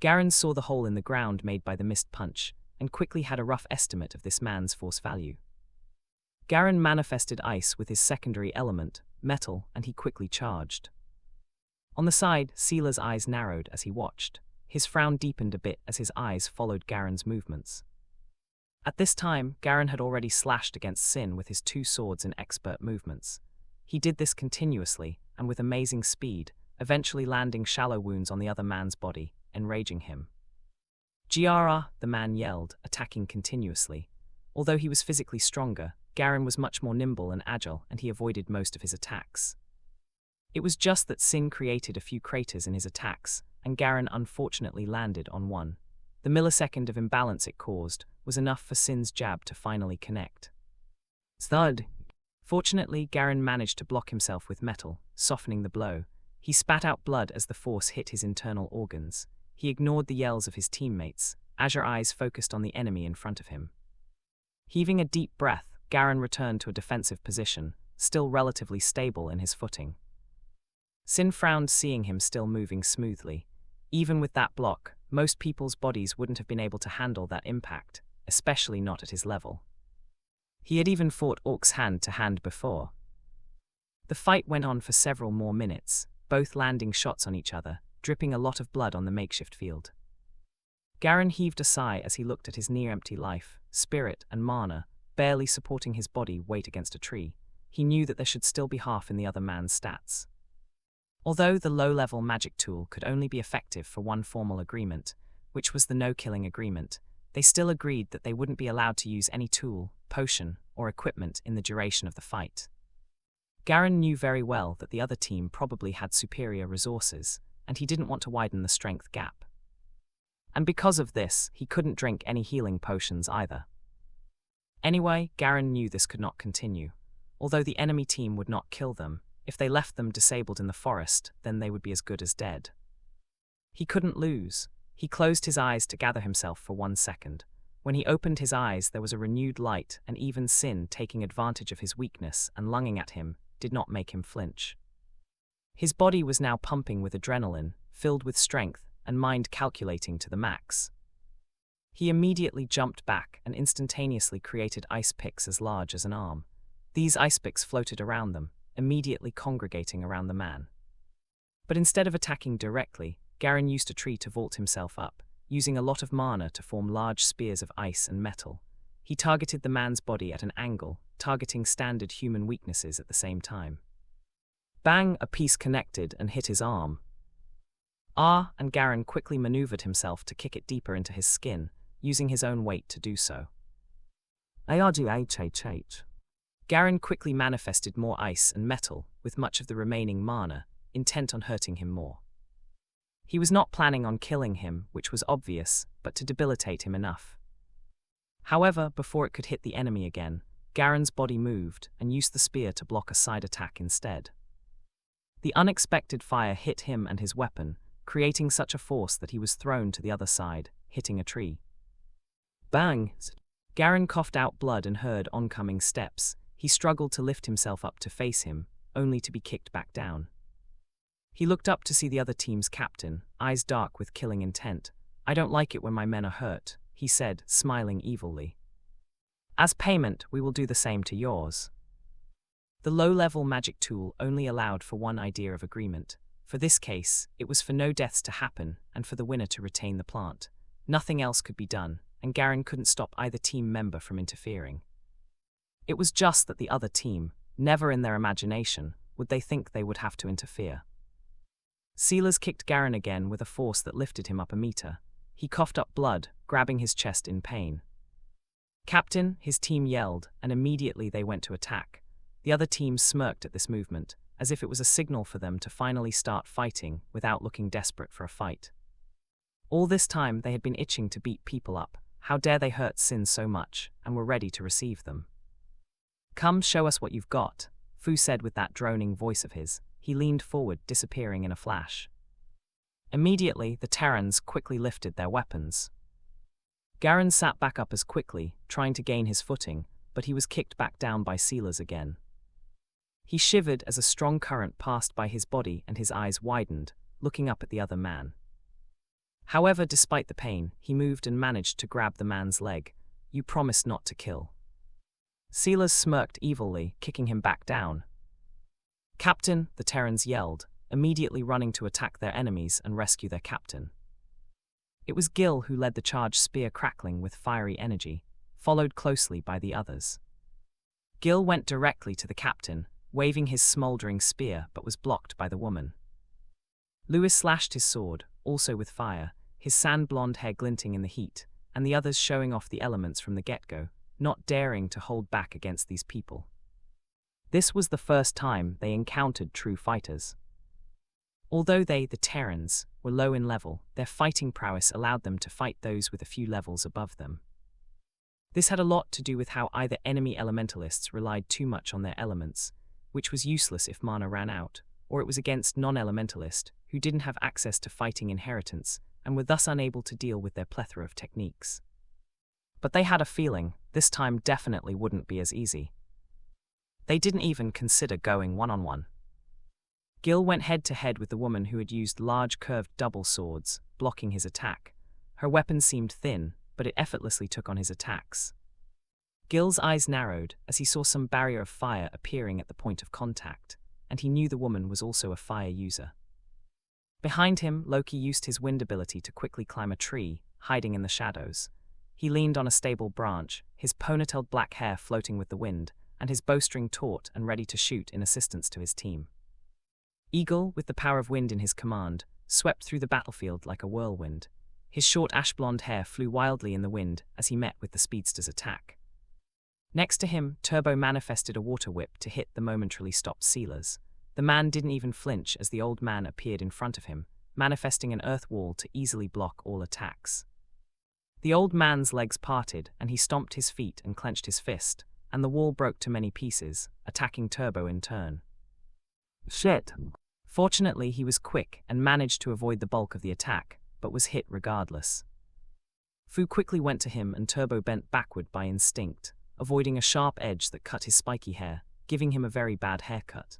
Garen saw the hole in the ground made by the missed punch, and quickly had a rough estimate of this man's force value. Garen manifested ice with his secondary element, metal, and he quickly charged. On the side, Seela's eyes narrowed as he watched. His frown deepened a bit as his eyes followed Garen's movements. At this time, Garen had already slashed against Sin with his two swords in expert movements. He did this continuously, and with amazing speed, eventually landing shallow wounds on the other man's body, enraging him. "Giara," the man yelled, attacking continuously. Although he was physically stronger, Garen was much more nimble and agile, and he avoided most of his attacks. It was just that Sin created a few craters in his attacks, and Garen unfortunately landed on one. The millisecond of imbalance it caused was enough for Sin's jab to finally connect. Thud! Fortunately, Garen managed to block himself with metal, softening the blow. He spat out blood as the force hit his internal organs. He ignored the yells of his teammates, azure eyes focused on the enemy in front of him. Heaving a deep breath, Garen returned to a defensive position, still relatively stable in his footing. Sin frowned, seeing him still moving smoothly. Even with that block, most people's bodies wouldn't have been able to handle that impact, especially not at his level. He had even fought orcs hand-to-hand before. The fight went on for several more minutes, both landing shots on each other, dripping a lot of blood on the makeshift field. Garen heaved a sigh as he looked at his near-empty life, spirit, and mana, barely supporting his body weight against a tree. He knew that there should still be half in the other man's stats. Although the low-level magic tool could only be effective for one formal agreement, which was the no-killing agreement, they still agreed that they wouldn't be allowed to use any tool, potion, or equipment in the duration of the fight. Garen knew very well that the other team probably had superior resources, and he didn't want to widen the strength gap. And because of this, he couldn't drink any healing potions either. Anyway, Garen knew this could not continue. Although the enemy team would not kill them, if they left them disabled in the forest, then they would be as good as dead. He couldn't lose. He closed his eyes to gather himself for 1 second. When he opened his eyes, there was a renewed light, and even Sin, taking advantage of his weakness and lunging at him, did not make him flinch. His body was now pumping with adrenaline, filled with strength, and mind calculating to the max. He immediately jumped back and instantaneously created ice picks as large as an arm. These ice picks floated around them, immediately congregating around the man. But instead of attacking directly, Garen used a tree to vault himself up, using a lot of mana to form large spears of ice and metal. He targeted the man's body at an angle, targeting standard human weaknesses at the same time. Bang! A piece connected and hit his arm. And Garen quickly maneuvered himself to kick it deeper into his skin, using his own weight to do so. Garen quickly manifested more ice and metal, with much of the remaining mana, intent on hurting him more. He was not planning on killing him, which was obvious, but to debilitate him enough. However, before it could hit the enemy again, Garen's body moved and used the spear to block a side attack instead. The unexpected fire hit him and his weapon, creating such a force that he was thrown to the other side, hitting a tree. Bang! Garen coughed out blood and heard oncoming steps. He struggled to lift himself up to face him, only to be kicked back down. He looked up to see the other team's captain, eyes dark with killing intent. "I don't like it when my men are hurt," he said, smiling evilly. "As payment, we will do the same to yours." The low-level magic tool only allowed for one idea of agreement. For this case, it was for no deaths to happen and for the winner to retain the plant. Nothing else could be done, and Garen couldn't stop either team member from interfering. It was just that the other team, never in their imagination, would they think they would have to interfere. Sealers kicked Garen again with a force that lifted him up a meter. He coughed up blood, grabbing his chest in pain. "Captain," his team yelled, and immediately they went to attack. The other team smirked at this movement, as if it was a signal for them to finally start fighting without looking desperate for a fight. All this time they had been itching to beat people up. How dare they hurt Sin so much, and were ready to receive them. "Come, show us what you've got," Fu said with that droning voice of his. He leaned forward, disappearing in a flash. Immediately, the Terrans quickly lifted their weapons. Garen sat back up as quickly, trying to gain his footing, but he was kicked back down by Sealers again. He shivered as a strong current passed by his body and his eyes widened, looking up at the other man. However, despite the pain, he moved and managed to grab the man's leg. "You promised not to kill." Sealers smirked evilly, kicking him back down. "Captain," the Terrans yelled, immediately running to attack their enemies and rescue their captain. It was Gil who led the charge, spear crackling with fiery energy, followed closely by the others. Gil went directly to the captain, waving his smoldering spear, but was blocked by the woman. Lewis slashed his sword, also with fire, his sand-blonde hair glinting in the heat, and the others showing off the elements from the get-go, not daring to hold back against these people. This was the first time they encountered true fighters. Although they, the Terrans, were low in level, their fighting prowess allowed them to fight those with a few levels above them. This had a lot to do with how either enemy elementalists relied too much on their elements, which was useless if mana ran out, or it was against non-elementalist, who didn't have access to fighting inheritance and were thus unable to deal with their plethora of techniques. But they had a feeling this time definitely wouldn't be as easy. They didn't even consider going one-on-one. Gil went head-to-head with the woman who had used large curved double swords, blocking his attack. Her weapon seemed thin, but it effortlessly took on his attacks. Gil's eyes narrowed as he saw some barrier of fire appearing at the point of contact, and he knew the woman was also a fire user. Behind him, Loki used his wind ability to quickly climb a tree, hiding in the shadows. He leaned on a stable branch, his ponytailed black hair floating with the wind, and his bowstring taut and ready to shoot in assistance to his team. Eagle, with the power of wind in his command, swept through the battlefield like a whirlwind. His short ash-blonde hair flew wildly in the wind as he met with the speedster's attack. Next to him, Turbo manifested a water whip to hit the momentarily stopped sealers. The man didn't even flinch as the old man appeared in front of him, manifesting an earth wall to easily block all attacks. The old man's legs parted, and he stomped his feet and clenched his fist, and the wall broke to many pieces, attacking Turbo in turn. Shit. Fortunately, he was quick and managed to avoid the bulk of the attack, but was hit regardless. Fu quickly went to him and Turbo bent backward by instinct, avoiding a sharp edge that cut his spiky hair, giving him a very bad haircut.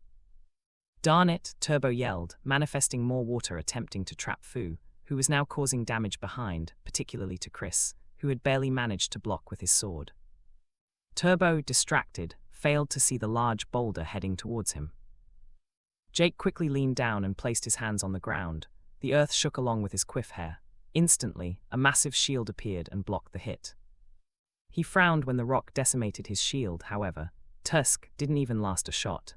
Darn it, Turbo yelled, manifesting more water attempting to trap Fu, who was now causing damage behind, particularly to Chris, who had barely managed to block with his sword. Turbo, distracted, failed to see the large boulder heading towards him. Jake quickly leaned down and placed his hands on the ground. The earth shook along with his quiff hair. Instantly, a massive shield appeared and blocked the hit. He frowned when the rock decimated his shield, however. Tusk didn't even last a shot.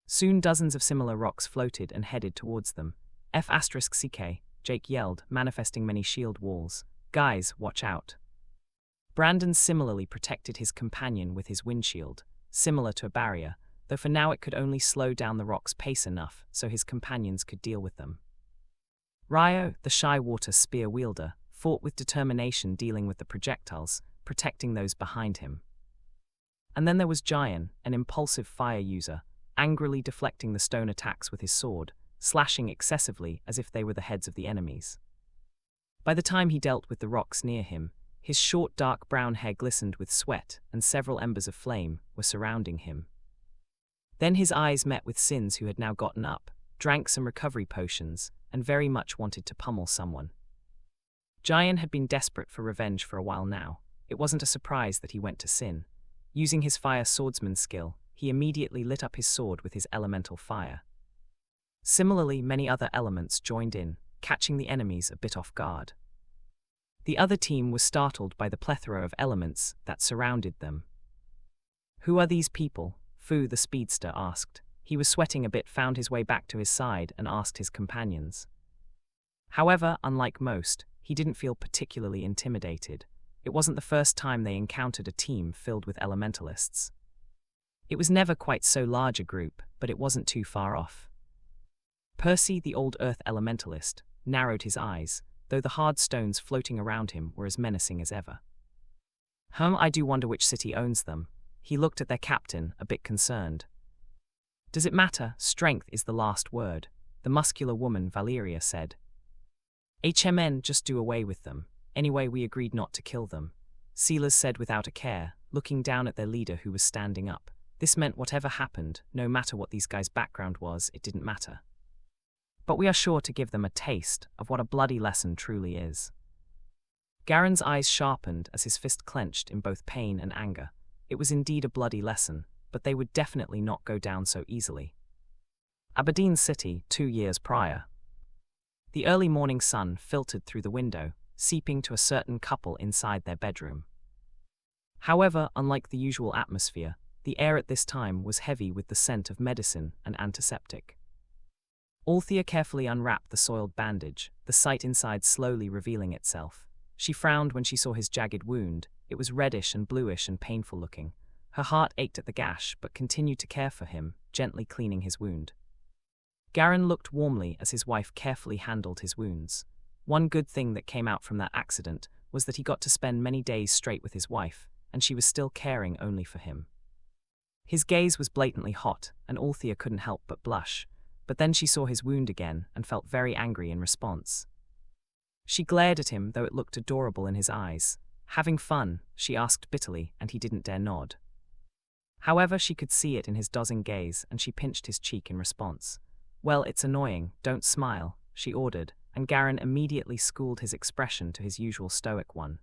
Soon dozens of similar rocks floated and headed towards them. F*CK, Jake yelled, manifesting many shield walls. Guys, watch out. Brandon similarly protected his companion with his windshield, similar to a barrier, though for now it could only slow down the rock's pace enough so his companions could deal with them. Ryo, the shy water spear wielder, fought with determination dealing with the projectiles, protecting those behind him. And then there was Jayan, an impulsive fire user, angrily deflecting the stone attacks with his sword, slashing excessively as if they were the heads of the enemies. By the time he dealt with the rocks near him, his short dark brown hair glistened with sweat and several embers of flame were surrounding him. Then his eyes met with Sins, who had now gotten up, drank some recovery potions, and very much wanted to pummel someone. Jayan had been desperate for revenge for a while now. It wasn't a surprise that he went to Sin. Using his fire swordsman skill, he immediately lit up his sword with his elemental fire. Similarly, many other elements joined in, catching the enemies a bit off guard. The other team was startled by the plethora of elements that surrounded them. Who are these people? Fu the speedster asked. He was sweating a bit, found his way back to his side and asked his companions. However, unlike most, he didn't feel particularly intimidated. It wasn't the first time they encountered a team filled with elementalists. It was never quite so large a group, but it wasn't too far off. Percy, the old earth elementalist, narrowed his eyes, though the hard stones floating around him were as menacing as ever. I do wonder which city owns them. He looked at their captain, a bit concerned. Does it matter? Strength is the last word, the muscular woman Valeria said. HMN, just do away with them. Anyway, we agreed not to kill them. Sealers said without a care, looking down at their leader who was standing up. This meant whatever happened, no matter what these guys' background was, it didn't matter. But we are sure to give them a taste of what a bloody lesson truly is. Garen's eyes sharpened as his fist clenched in both pain and anger. It was indeed a bloody lesson, but they would definitely not go down so easily. Aberdeen City, 2 years prior. The early morning sun filtered through the window, seeping to a certain couple inside their bedroom. However, unlike the usual atmosphere, the air at this time was heavy with the scent of medicine and antiseptic. Althea carefully unwrapped the soiled bandage, the sight inside slowly revealing itself. She frowned when she saw his jagged wound. It was reddish and bluish and painful looking. Her heart ached at the gash, but continued to care for him, gently cleaning his wound. Garen looked warmly as his wife carefully handled his wounds. One good thing that came out from that accident was that he got to spend many days straight with his wife, and she was still caring only for him. His gaze was blatantly hot, and Althea couldn't help but blush. but then she saw his wound again and felt very angry in response. She glared at him, though it looked adorable in his eyes. Having fun, she asked bitterly, and he didn't dare nod. However, she could see it in his dozing gaze, and she pinched his cheek in response. "Well, it's annoying, don't smile," she ordered, and Garen immediately schooled his expression to his usual stoic one.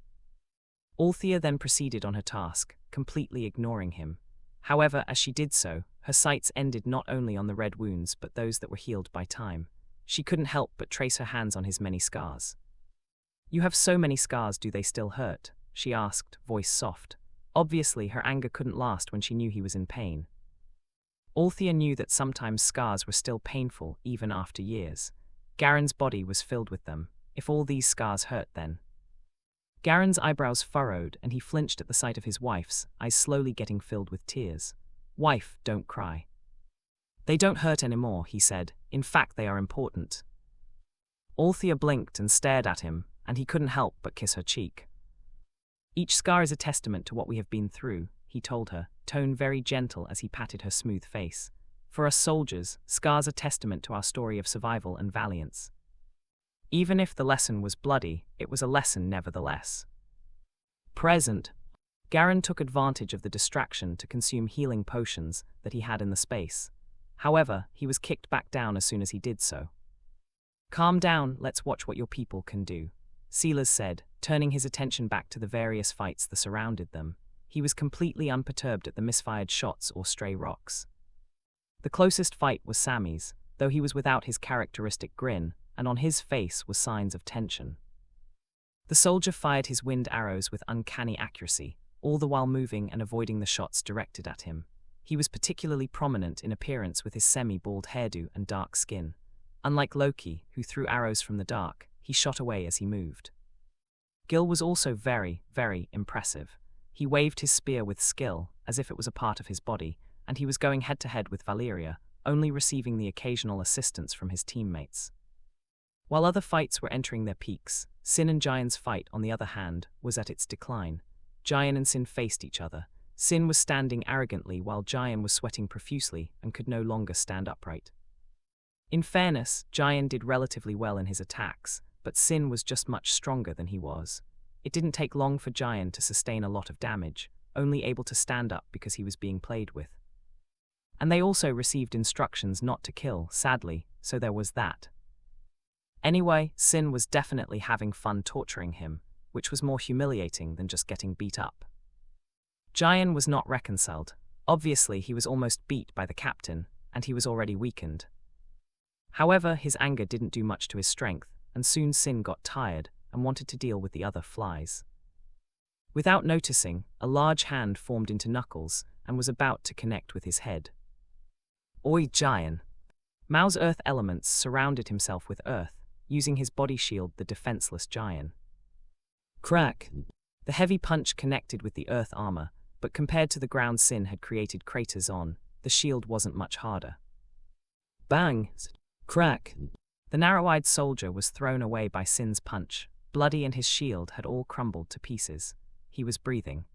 Althea then proceeded on her task, completely ignoring him. However, as she did so, her sights ended not only on the red wounds but those that were healed by time. She couldn't help but trace her hands on his many scars. "You have so many scars, do they still hurt?" she asked, voice soft. Obviously, her anger couldn't last when she knew he was in pain. Althea knew that sometimes scars were still painful even after years. Garen's body was filled with them. If all these scars hurt then. Garen's eyebrows furrowed, and he flinched at the sight of his wife's, eyes slowly getting filled with tears. "Wife, don't cry." "They don't hurt anymore," he said. "In fact, they are important." Althea blinked and stared at him, and he couldn't help but kiss her cheek. "Each scar is a testament to what we have been through," he told her, tone very gentle as he patted her smooth face. "For us soldiers, scars are testament to our story of survival and valiance. Even if the lesson was bloody, it was a lesson nevertheless." Present. Garen took advantage of the distraction to consume healing potions that he had in the space. However, he was kicked back down as soon as he did so. "Calm down, let's watch what your people can do," Silas said, turning his attention back to the various fights that surrounded them. He was completely unperturbed at the misfired shots or stray rocks. The closest fight was Sammy's, though he was without his characteristic grin, and on his face were signs of tension. The soldier fired his wind arrows with uncanny accuracy, all the while moving and avoiding the shots directed at him. He was particularly prominent in appearance with his semi-bald hairdo and dark skin. Unlike Loki, who threw arrows from the dark, he shot away as he moved. Gil was also very, very impressive. He waved his spear with skill, as if it was a part of his body, and he was going head-to-head with Valeria, only receiving the occasional assistance from his teammates. While other fights were entering their peaks, Sin and Giant's fight, on the other hand, was at its decline. Giant and Sin faced each other. Sin was standing arrogantly while Giant was sweating profusely and could no longer stand upright. In fairness, Giant did relatively well in his attacks, but Sin was just much stronger than he was. It didn't take long for Giant to sustain a lot of damage, only able to stand up because he was being played with. And they also received instructions not to kill, sadly, so there was that. Anyway, Sin was definitely having fun torturing him, which was more humiliating than just getting beat up. Giant was not reconciled. Obviously, he was almost beat by the captain, and he was already weakened. However, his anger didn't do much to his strength, and soon Sin got tired and wanted to deal with the other flies. Without noticing, a large hand formed into knuckles and was about to connect with his head. "Oi, Giant!" Mao's earth elements surrounded himself with earth, using his body shield the defenseless Giant. Crack! The heavy punch connected with the earth armor, but compared to the ground Sin had created craters on, the shield wasn't much harder. Bang! Crack! The narrow-eyed soldier was thrown away by Sin's punch. Bloody and his shield had all crumbled to pieces. He was breathing.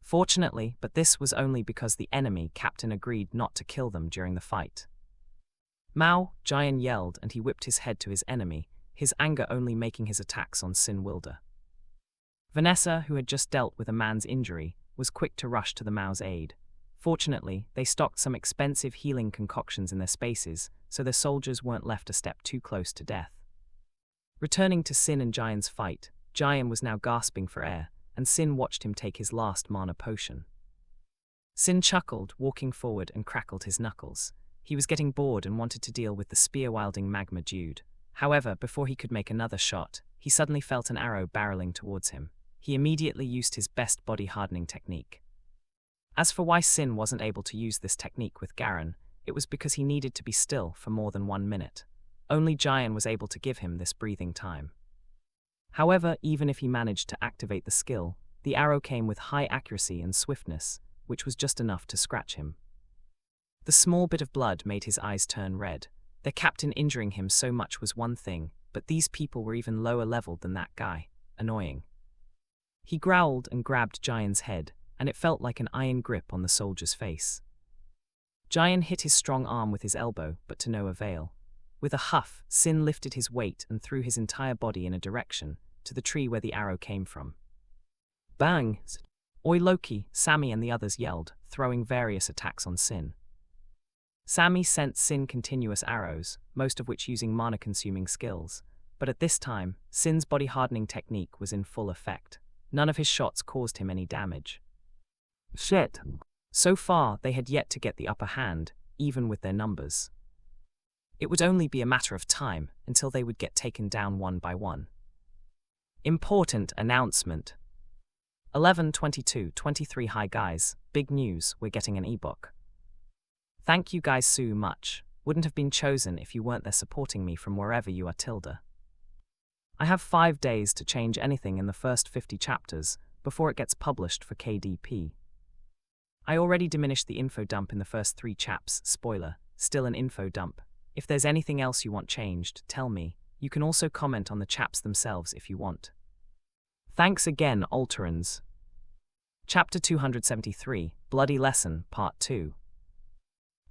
Fortunately, but this was only because the enemy captain agreed not to kill them during the fight. Mao, Giant yelled, and he whipped his head to his enemy, his anger only making his attacks on Sin wilder. Vanessa, who had just dealt with a man's injury, was quick to rush to the Mao's aid. Fortunately, they stocked some expensive healing concoctions in their spaces, so their soldiers weren't left a step too close to death. Returning to Sin and Giant's fight, Giant was now gasping for air, and Sin watched him take his last mana potion. Sin chuckled, walking forward, and crackled his knuckles. He was getting bored and wanted to deal with the spear-wielding magma dude. However, before he could make another shot, he suddenly felt an arrow barreling towards him. He immediately used his best body-hardening technique. As for why Sin wasn't able to use this technique with Garen, it was because he needed to be still for more than 1 minute. Only Giant was able to give him this breathing time. However, even if he managed to activate the skill, the arrow came with high accuracy and swiftness, which was just enough to scratch him. The small bit of blood made his eyes turn red. Their captain injuring him so much was one thing, but these people were even lower leveled than that guy. Annoying. He growled and grabbed Giant's head, and it felt like an iron grip on the soldier's face. Jian hit his strong arm with his elbow, but to no avail. With a huff, Sin lifted his weight and threw his entire body in a direction, to the tree where the arrow came from. Bang! Oi Loki, Sammy and the others yelled, throwing various attacks on Sin. Sammy sent Sin continuous arrows, most of which using mana-consuming skills, but at this time, Sin's body-hardening technique was in full effect. None of his shots caused him any damage. Shit! So far, they had yet to get the upper hand, even with their numbers. It would only be a matter of time until they would get taken down one by one. Important announcement. 11/22/23 Hi guys, big news, we're getting an ebook. Thank you guys so much. Wouldn't have been chosen if you weren't there supporting me from wherever you are tilde. I have 5 days to change anything in the first 50 chapters before it gets published for KDP. I already diminished the info dump in the first 3 chaps, spoiler, still an info dump. If there's anything else you want changed, tell me. You can also comment on the chaps themselves if you want. Thanks again, Alterans. Chapter 273, Bloody Lesson, Part 2.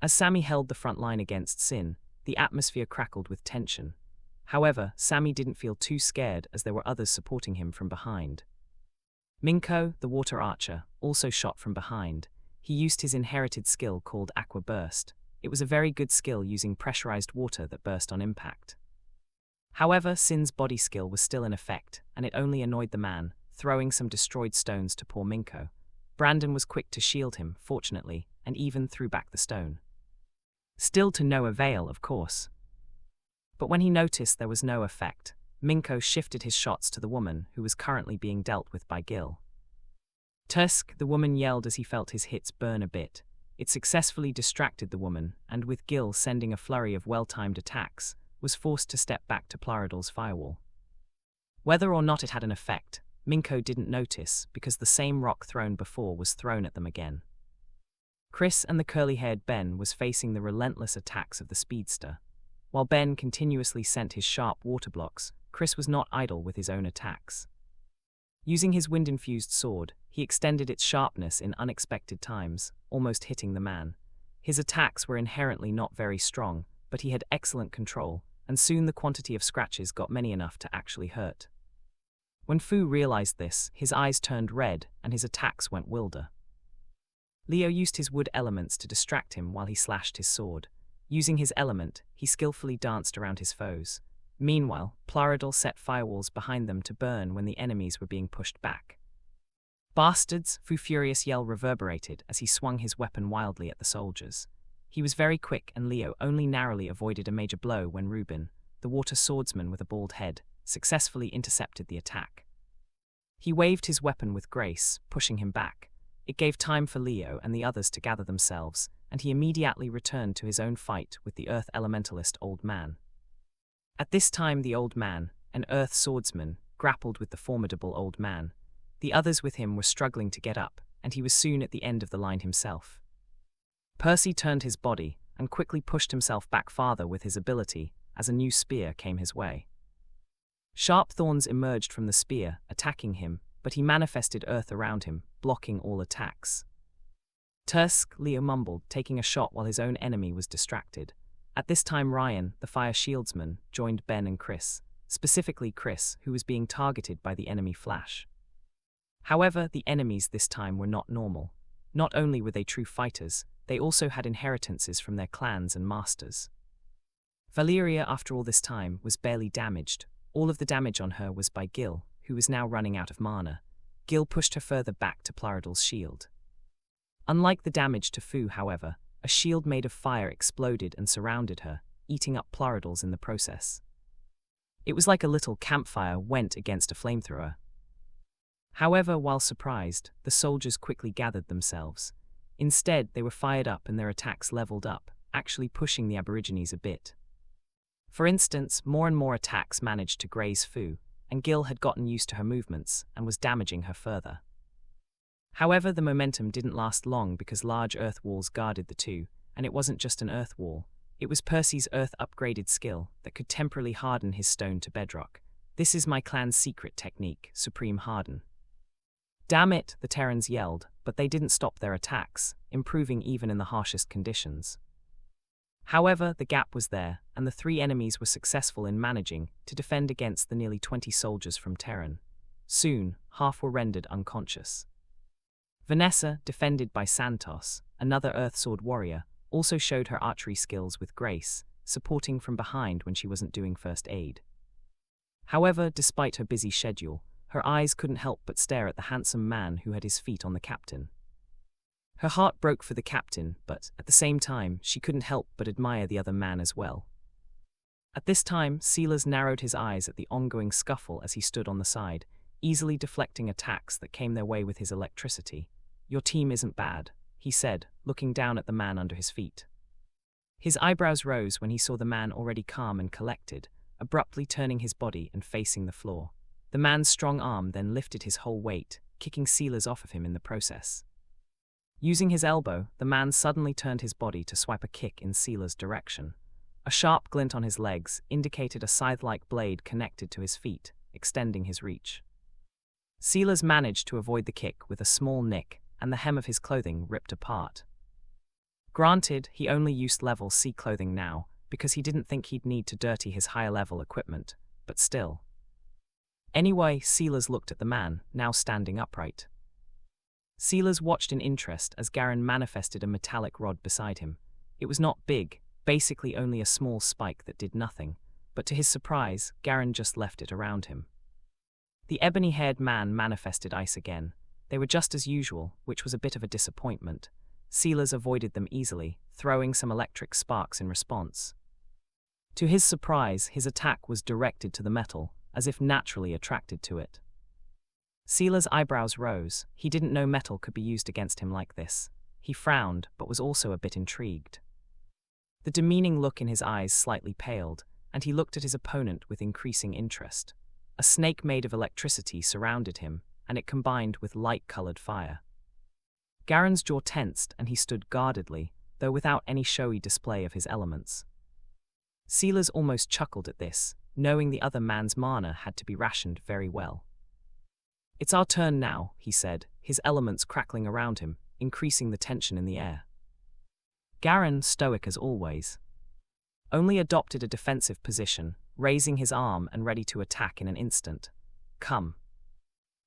As Sammy held the front line against Sin, the atmosphere crackled with tension. However, Sammy didn't feel too scared as there were others supporting him from behind. Minko, the water archer, also shot from behind. He used his inherited skill called Aqua Burst. It was a very good skill using pressurized water that burst on impact. However, Sin's body skill was still in effect, and it only annoyed the man, throwing some destroyed stones to poor Minko. Brandon was quick to shield him, fortunately, and even threw back the stone. Still to no avail, of course. But when he noticed there was no effect, Minko shifted his shots to the woman who was currently being dealt with by Gil. Tusk, the woman yelled as he felt his hits burn a bit. It successfully distracted the woman, and with Gil sending a flurry of well-timed attacks, was forced to step back to Plaridal's firewall. Whether or not it had an effect, Minko didn't notice because the same rock thrown before was thrown at them again. Chris and the curly-haired Ben was facing the relentless attacks of the speedster. While Ben continuously sent his sharp water blocks, Chris was not idle with his own attacks. Using his wind-infused sword, he extended its sharpness in unexpected times, almost hitting the man. His attacks were inherently not very strong, but he had excellent control, and soon the quantity of scratches got many enough to actually hurt. When Fu realized this, his eyes turned red and his attacks went wilder. Leo used his wood elements to distract him while he slashed his sword. Using his element, he skillfully danced around his foes. Meanwhile, Plaridal set firewalls behind them to burn when the enemies were being pushed back. Bastards! Fu's furious yell reverberated as he swung his weapon wildly at the soldiers. He was very quick and Leo only narrowly avoided a major blow when Reuben, the water swordsman with a bald head, successfully intercepted the attack. He waved his weapon with grace, pushing him back. It gave time for Leo and the others to gather themselves, and he immediately returned to his own fight with the Earth Elementalist Old Man. At this time the Old Man, an Earth swordsman, grappled with the formidable Old Man. The others with him were struggling to get up, and he was soon at the end of the line himself. Percy turned his body, and quickly pushed himself back farther with his ability, as a new spear came his way. Sharp thorns emerged from the spear, attacking him, but he manifested earth around him, blocking all attacks. Tusk, Leo mumbled, taking a shot while his own enemy was distracted. At this time Ryan, the fire shieldsman, joined Ben and Chris, specifically Chris, who was being targeted by the enemy flash. However, the enemies this time were not normal. Not only were they true fighters, they also had inheritances from their clans and masters. Valeria, after all this time, was barely damaged. All of the damage on her was by Gil, who was now running out of mana. Gil pushed her further back to Plaridal's shield. Unlike the damage to Fu, however, a shield made of fire exploded and surrounded her, eating up Plaridal's in the process. It was like a little campfire went against a flamethrower. However, while surprised, the soldiers quickly gathered themselves. Instead, they were fired up and their attacks leveled up, actually pushing the Aborigines a bit. For instance, more and more attacks managed to graze Fu, and Gil had gotten used to her movements and was damaging her further. However, the momentum didn't last long because large earth walls guarded the two, and it wasn't just an earth wall. It was Percy's earth-upgraded skill that could temporarily harden his stone to bedrock. This is my clan's secret technique, Supreme Harden. Damn it, the Terrans yelled, but they didn't stop their attacks. improving even in the harshest conditions. However, the gap was there, and the three enemies were successful in managing to defend against the nearly 20 soldiers from Terran. Soon, half were rendered unconscious. Vanessa, defended by Santos, another Earthsword warrior, also showed her archery skills with grace, supporting from behind when she wasn't doing first aid. However, despite her busy schedule, her eyes couldn't help but stare at the handsome man who had his feet on the captain. Her heart broke for the captain, but, at the same time, she couldn't help but admire the other man as well. At this time, Silas narrowed his eyes at the ongoing scuffle as he stood on the side, easily deflecting attacks that came their way with his electricity. "Your team isn't bad," he said, looking down at the man under his feet. His eyebrows rose when he saw the man already calm and collected, abruptly turning his body and facing the floor. The man's strong arm then lifted his whole weight, kicking Silas off of him in the process. Using his elbow, the man suddenly turned his body to swipe a kick in Silas' direction. A sharp glint on his legs indicated a scythe-like blade connected to his feet, extending his reach. Silas managed to avoid the kick with a small nick, and the hem of his clothing ripped apart. Granted, he only used level C clothing now, because he didn't think he'd need to dirty his higher-level equipment, but still. Anyway, Silas looked at the man, now standing upright. Silas watched in interest as Garen manifested a metallic rod beside him. It was not big, basically only a small spike that did nothing, but to his surprise, Garen just left it around him. The ebony-haired man manifested ice again. They were just as usual, which was a bit of a disappointment. Silas avoided them easily, throwing some electric sparks in response. To his surprise, his attack was directed to the metal, as if naturally attracted to it. Silas' eyebrows rose. He didn't know metal could be used against him like this. He frowned, but was also a bit intrigued. The demeaning look in his eyes slightly paled, and he looked at his opponent with increasing interest. A snake made of electricity surrounded him, and it combined with light-colored fire. Garen's jaw tensed, and he stood guardedly, though without any showy display of his elements. Silas almost chuckled at this, knowing the other man's mana had to be rationed very well. "It's our turn now," he said, his elements crackling around him, increasing the tension in the air. Garen, stoic as always, only adopted a defensive position, raising his arm and ready to attack in an instant. "Come."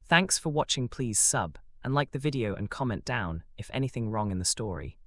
Thanks for watching. Please sub, and like the video and comment down if anything wrong in the story.